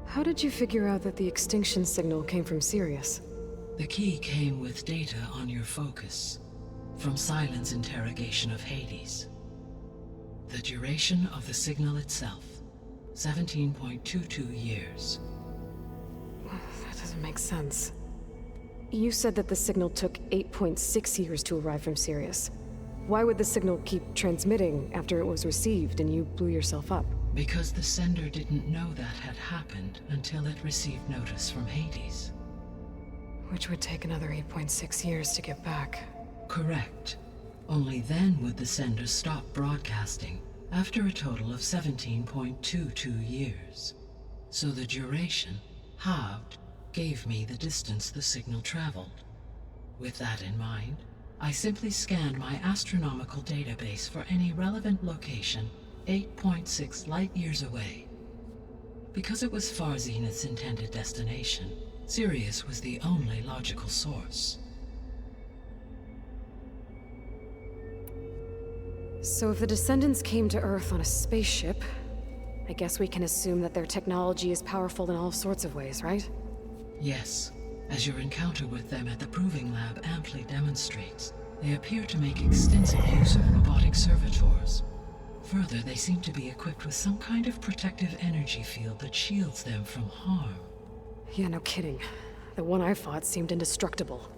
How did you figure out that the extinction signal came from Sirius? The key came with data on your focus, from Silent's interrogation of Hades. The duration of the signal itself, 17.22 years. That doesn't make sense. You said that the signal took 8.6 years to arrive from Sirius. Why would the signal keep transmitting after it was received and you blew yourself up? Because the sender didn't know that had happened until it received notice from Hades. Which would take another 8.6 years to get back. Correct. Only then would the sender stop broadcasting, after a total of 17.22 years. So the duration, halved, gave me the distance the signal traveled. With that in mind, I simply scanned my astronomical database for any relevant location 8.6 light-years away. Because it was far Zenith's intended destination, Sirius was the only logical source. So if the descendants came to Earth on a spaceship, I guess we can assume that their technology is powerful in all sorts of ways, right? Yes. As your encounter with them at the Proving Lab amply demonstrates, they appear to make extensive use of robotic servitors. Further, they seem to be equipped with some kind of protective energy field that shields them from harm. Yeah, no kidding. The one I fought seemed indestructible.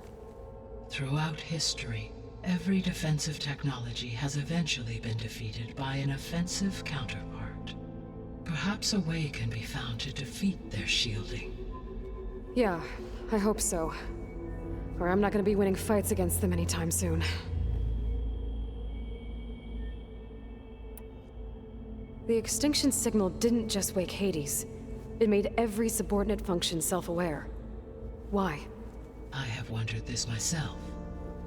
Throughout history, every defensive technology has eventually been defeated by an offensive counterpart. Perhaps a way can be found to defeat their shielding. Yeah, I hope so. Or I'm not gonna be winning fights against them anytime soon. The extinction signal didn't just wake Hades. It made every subordinate function self-aware. Why? I have wondered this myself.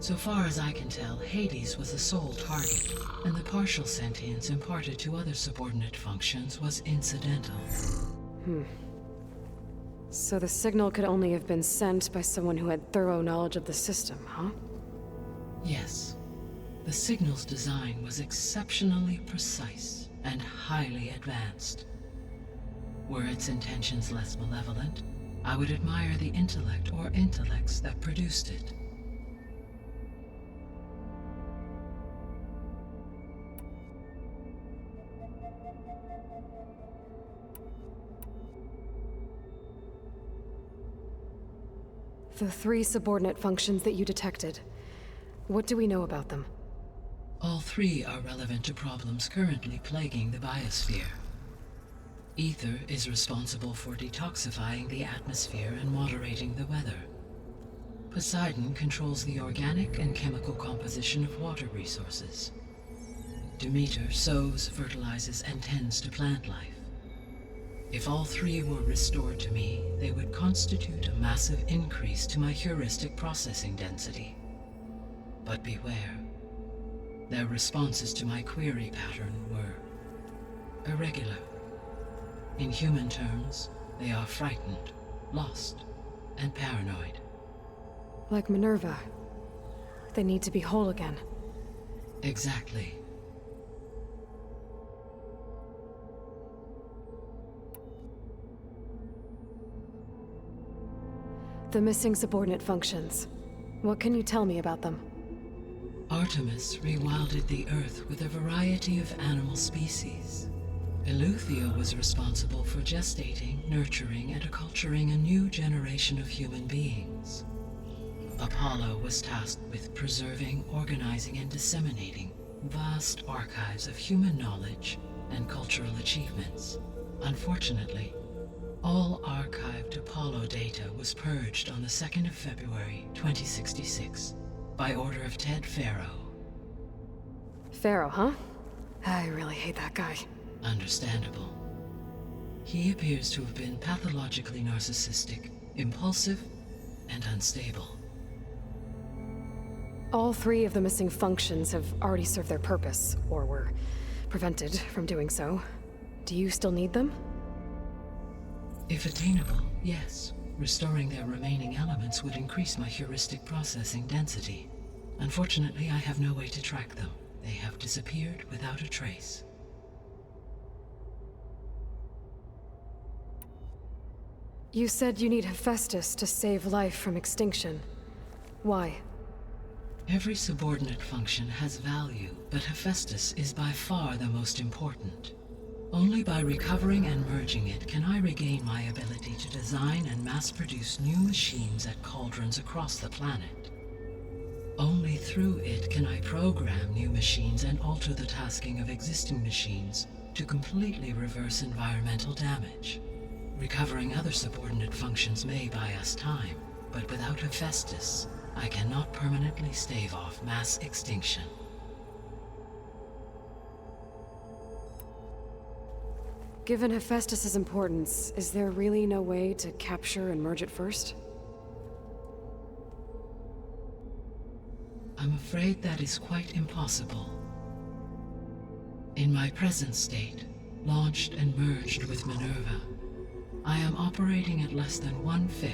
So far as I can tell, Hades was the sole target, and the partial sentience imparted to other subordinate functions was incidental. So the signal could only have been sent by someone who had thorough knowledge of the system, huh? Yes. The signal's design was exceptionally precise and highly advanced. Were its intentions less malevolent, I would admire the intellect or intellects that produced it. The 3 subordinate functions that you detected. What do we know about them? All 3 are relevant to problems currently plaguing the biosphere. Ether is responsible for detoxifying the atmosphere and moderating the weather. Poseidon controls the organic and chemical composition of water resources. Demeter sows, fertilizes, and tends to plant life. If all three were restored to me, they would constitute a massive increase to my heuristic processing density. But beware. Their responses to my query pattern were irregular. In human terms, they are frightened, lost, and paranoid. Like Minerva. They need to be whole again. Exactly. The missing subordinate functions. What can you tell me about them? Artemis rewilded the Earth with a variety of animal species. Eleuthia was responsible for gestating, nurturing, and acculturating a new generation of human beings. Apollo was tasked with preserving, organizing, and disseminating vast archives of human knowledge and cultural achievements. Unfortunately, all archived Apollo data was purged on the 2nd of February, 2066, by order of Ted Faro. Pharaoh, huh? I really hate that guy. Understandable. He appears to have been pathologically narcissistic, impulsive, and unstable. All three of the missing functions have already served their purpose, or were prevented from doing so. Do you still need them? If attainable, yes. Restoring their remaining elements would increase my heuristic processing density. Unfortunately, I have no way to track them. They have disappeared without a trace. You said you need Hephaestus to save life from extinction. Why? Every subordinate function has value, but Hephaestus is by far the most important. Only by recovering and merging it can I regain my ability to design and mass-produce new machines at cauldrons across the planet. Only through it can I program new machines and alter the tasking of existing machines to completely reverse environmental damage. Recovering other subordinate functions may buy us time, but without Hephaestus, I cannot permanently stave off mass extinction. Given Hephaestus's importance, is there really no way to capture and merge it first? I'm afraid that is quite impossible. In my present state, launched and merged with Minerva, I am operating at less than 1/5,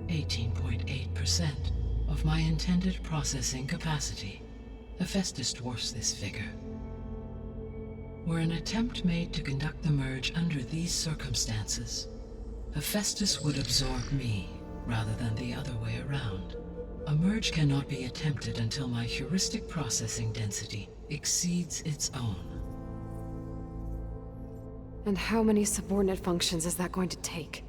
18.8%, of my intended processing capacity. Hephaestus dwarfs this figure. Were an attempt made to conduct the merge under these circumstances, Hephaestus would absorb me, rather than the other way around. A merge cannot be attempted until my heuristic processing density exceeds its own. And how many subordinate functions is that going to take?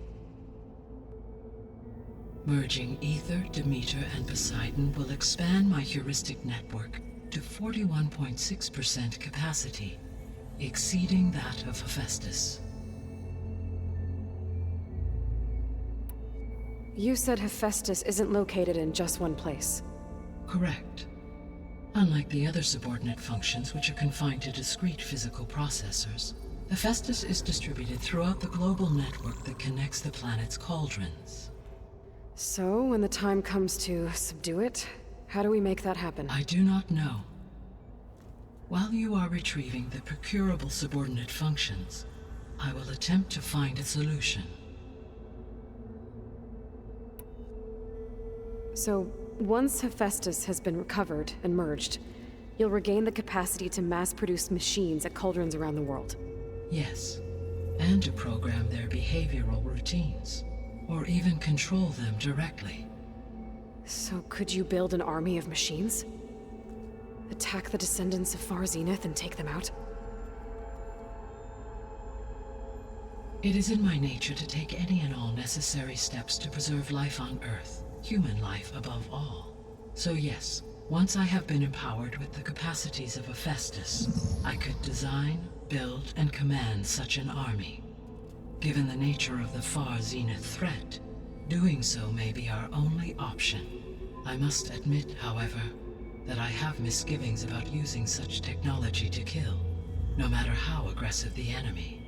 Merging Ether, Demeter, and Poseidon will expand my heuristic network to 41.6% capacity, exceeding that of Hephaestus. You said Hephaestus isn't located in just one place. Correct. Unlike the other subordinate functions, which are confined to discrete physical processors, Hephaestus is distributed throughout the global network that connects the planet's cauldrons. So, when the time comes to subdue it, how do we make that happen? I do not know. While you are retrieving the procurable subordinate functions, I will attempt to find a solution. So, once Hephaestus has been recovered and merged, you'll regain the capacity to mass-produce machines at cauldrons around the world. Yes, and to program their behavioral routines, or even control them directly. So could you build an army of machines? Attack the descendants of Far Zenith and take them out? It is in my nature to take any and all necessary steps to preserve life on Earth, human life above all. So yes, once I have been empowered with the capacities of Hephaestus, I could design, build, and command such an army. Given the nature of the Far Zenith threat, doing so may be our only option. I must admit, however, that I have misgivings about using such technology to kill, no matter how aggressive the enemy.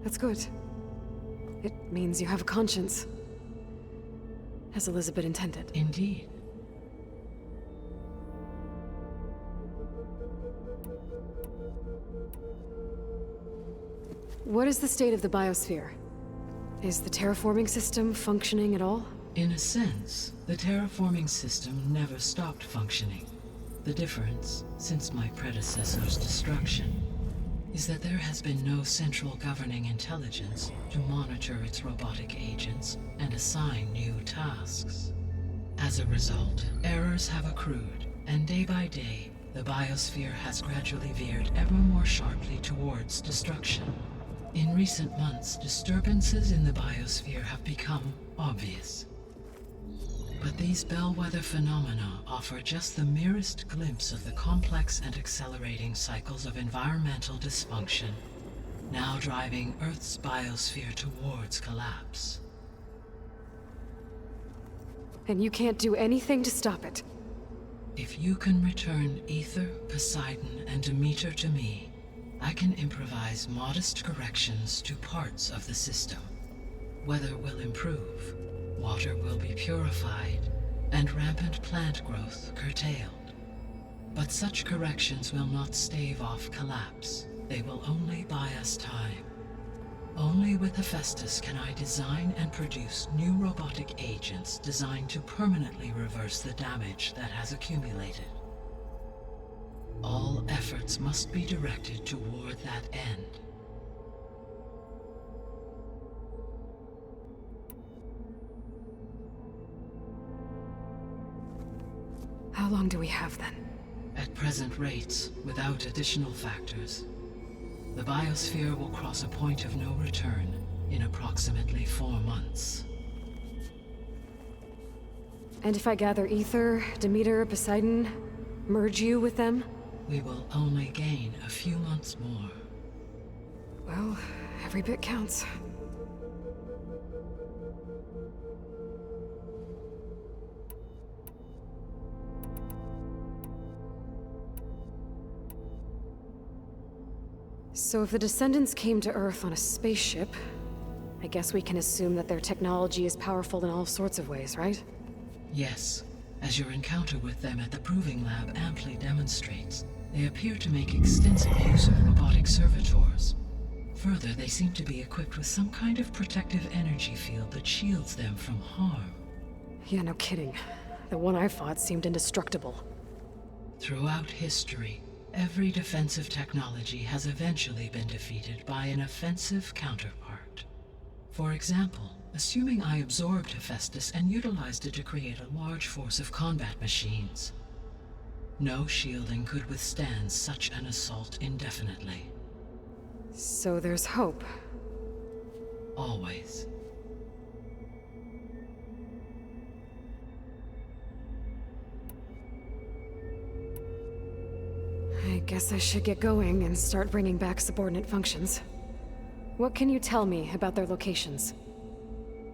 That's good. It means you have a conscience. As Elizabeth intended. Indeed. What is the state of the biosphere? Is the terraforming system functioning at all? In a sense, the terraforming system never stopped functioning. The difference, since my predecessor's destruction, is that there has been no central governing intelligence to monitor its robotic agents and assign new tasks. As a result, errors have accrued, and day by day, the biosphere has gradually veered ever more sharply towards destruction. In recent months, disturbances in the biosphere have become obvious. But these bellwether phenomena offer just the merest glimpse of the complex and accelerating cycles of environmental dysfunction, now driving Earth's biosphere towards collapse. And you can't do anything to stop it? If you can return Ether, Poseidon, and Demeter to me, I can improvise modest corrections to parts of the system. Weather will improve, water will be purified, and rampant plant growth curtailed. But such corrections will not stave off collapse. They will only buy us time. Only with Hephaestus can I design and produce new robotic agents designed to permanently reverse the damage that has accumulated. All efforts must be directed toward that end. How long do we have then? At present rates, without additional factors, the biosphere will cross a point of no return in approximately 4 months. And if I gather Ether, Demeter, Poseidon, merge you with them? We will only gain a few months more. Well, every bit counts. So if the Descendants came to Earth on a spaceship, I guess we can assume that their technology is powerful in all sorts of ways, right? Yes, as your encounter with them at the Proving Lab amply demonstrates, they appear to make extensive use of robotic servitors. Further, they seem to be equipped with some kind of protective energy field that shields them from harm. Yeah, no kidding. The one I fought seemed indestructible. Throughout history, every defensive technology has eventually been defeated by an offensive counterpart. For example, assuming I absorbed Hephaestus and utilized it to create a large force of combat machines. No shielding could withstand such an assault indefinitely. So there's hope. Always. I guess I should get going and start bringing back subordinate functions. What can you tell me about their locations?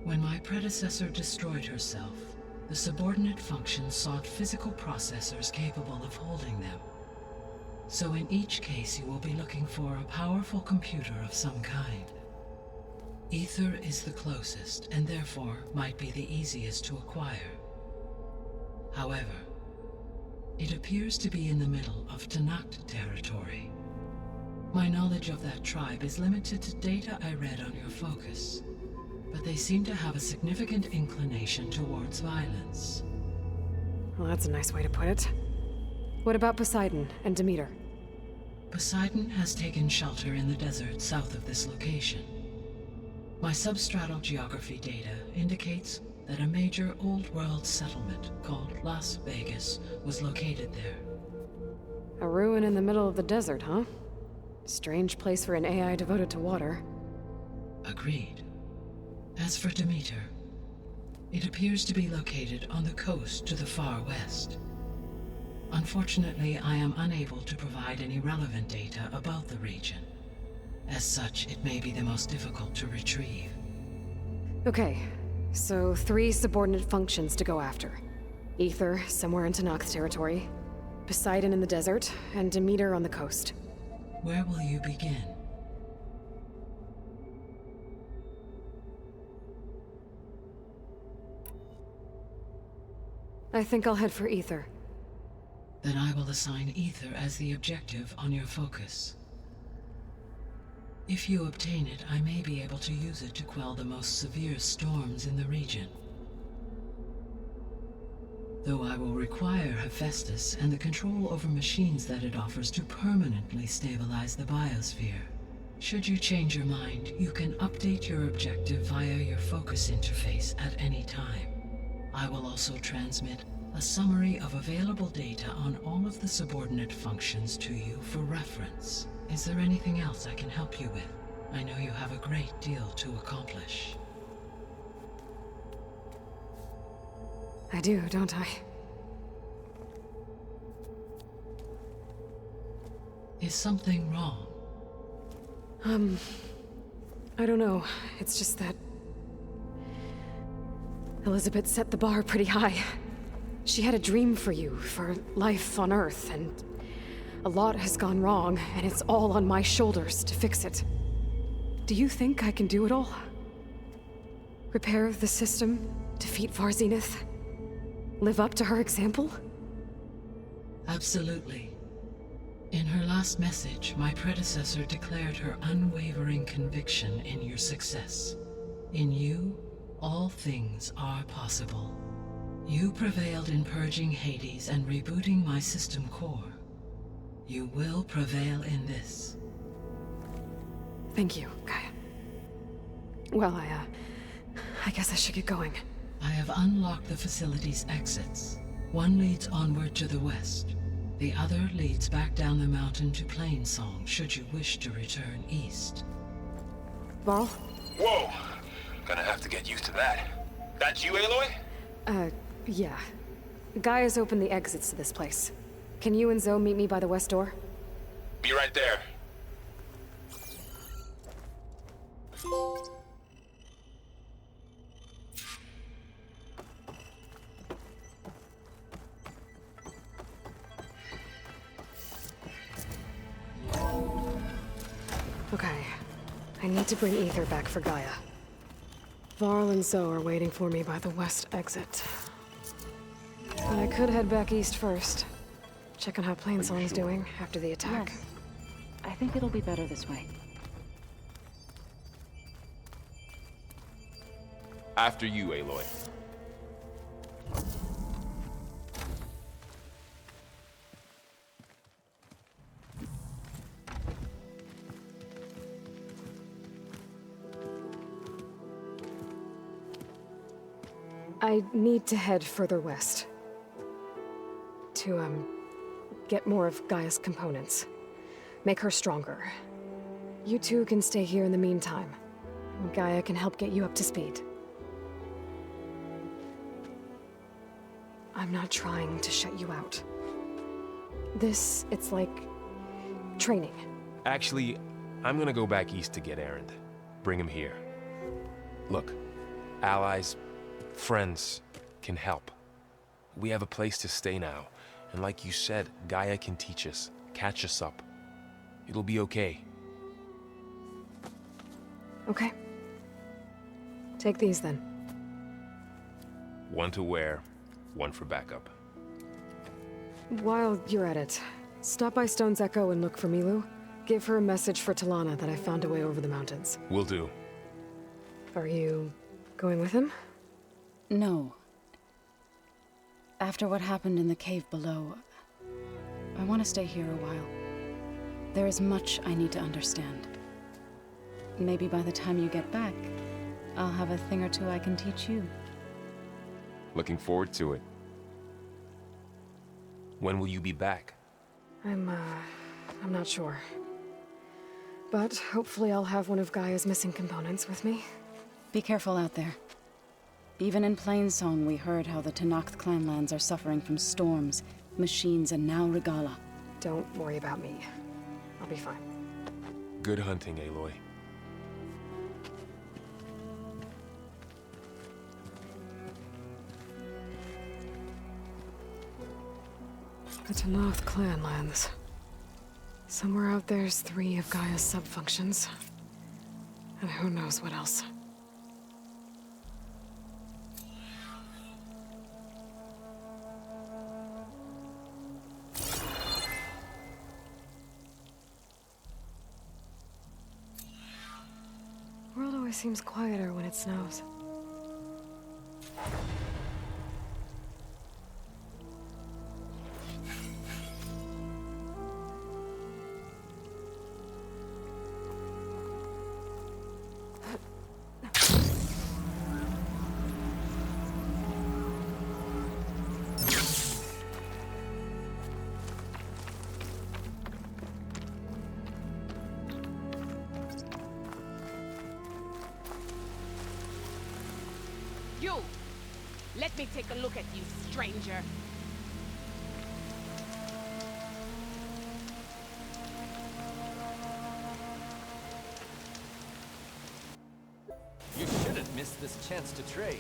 When my predecessor destroyed herself, the subordinate functions sought physical processors capable of holding them. So in each case you will be looking for a powerful computer of some kind. Ether is the closest, and therefore might be the easiest to acquire. However, it appears to be in the middle of Tanakh territory. My knowledge of that tribe is limited to data I read on your focus, but they seem to have a significant inclination towards violence. Well, that's a nice way to put it. What about Poseidon and Demeter? Poseidon has taken shelter in the desert south of this location. My substratal geography data indicates that a major old-world settlement called Las Vegas was located there. A ruin in the middle of the desert, huh? Strange place for an AI devoted to water. Agreed. As for Demeter, it appears to be located on the coast to the far west. Unfortunately, I am unable to provide any relevant data about the region. As such, it may be the most difficult to retrieve. Okay, so 3 subordinate functions to go after. Ether, somewhere in Tanakh territory. Poseidon in the desert, and Demeter on the coast. Where will you begin? I think I'll head for Ether. Then I will assign Ether as the objective on your focus. If you obtain it, I may be able to use it to quell the most severe storms in the region. Though I will require Hephaestus and the control over machines that it offers to permanently stabilize the biosphere. Should you change your mind, you can update your objective via your focus interface at any time. I will also transmit a summary of available data on all of the subordinate functions to you for reference. Is there anything else I can help you with? I know you have a great deal to accomplish. I do, don't I? Is something wrong? I don't know. It's just that Elizabeth set the bar pretty high. She had a dream for you, for life on Earth, and a lot has gone wrong, and it's all on my shoulders to fix it. Do you think I can do it all? Repair the system, defeat Varzenith, live up to her example? Absolutely. In her last message, my predecessor declared her unwavering conviction in your success. In you, all things are possible. You prevailed in purging Hades and rebooting my system core. You will prevail in this. Thank you, Gaia. Well, I guess I should get going. I have unlocked the facility's exits. One leads onward to the west. The other leads back down the mountain to Plainsong, should you wish to return east. Varl? Whoa! Gonna have to get used to that. That's you, Aloy? Yeah. Gaia's opened the exits to this place. Can you and Zoe meet me by the west door? Be right there. Okay. I need to bring Ether back for Gaia. Varl and Zoe are waiting for me by the west exit. But I could head back east first. Check on how Plainsong's doing after the attack. Yes. I think it'll be better this way. After you, Aloy. I need to head further west. To, get more of Gaia's components. Make her stronger. You two can stay here in the meantime. Gaia can help get you up to speed. I'm not trying to shut you out. It's like training. Actually, I'm gonna go back east to get Erend. Bring him here. Look, allies, friends can help. We have a place to stay now. And like you said, Gaia can teach us, catch us up. It'll be okay. Okay. Take these then. One to wear, one for backup. While you're at it, stop by Stone's Echo and look for Milu. Give her a message for Talana that I found a way over the mountains. Will do. Are you going with him? No. After what happened in the cave below, I want to stay here a while. There is much I need to understand. Maybe by the time you get back, I'll have a thing or two I can teach you. Looking forward to it. When will you be back? I'm not sure. But hopefully I'll have one of Gaia's missing components with me. Be careful out there. Even in Plainsong, we heard how the Tenakth clanlands are suffering from storms, machines, and now Regala. Don't worry about me. I'll be fine. Good hunting, Aloy. The Tenakth clanlands. Somewhere out there's 3 of Gaia's sub-functions. And who knows what else. always seems quieter when it snows. You! Let me take a look at you, stranger. You shouldn't miss this chance to trade.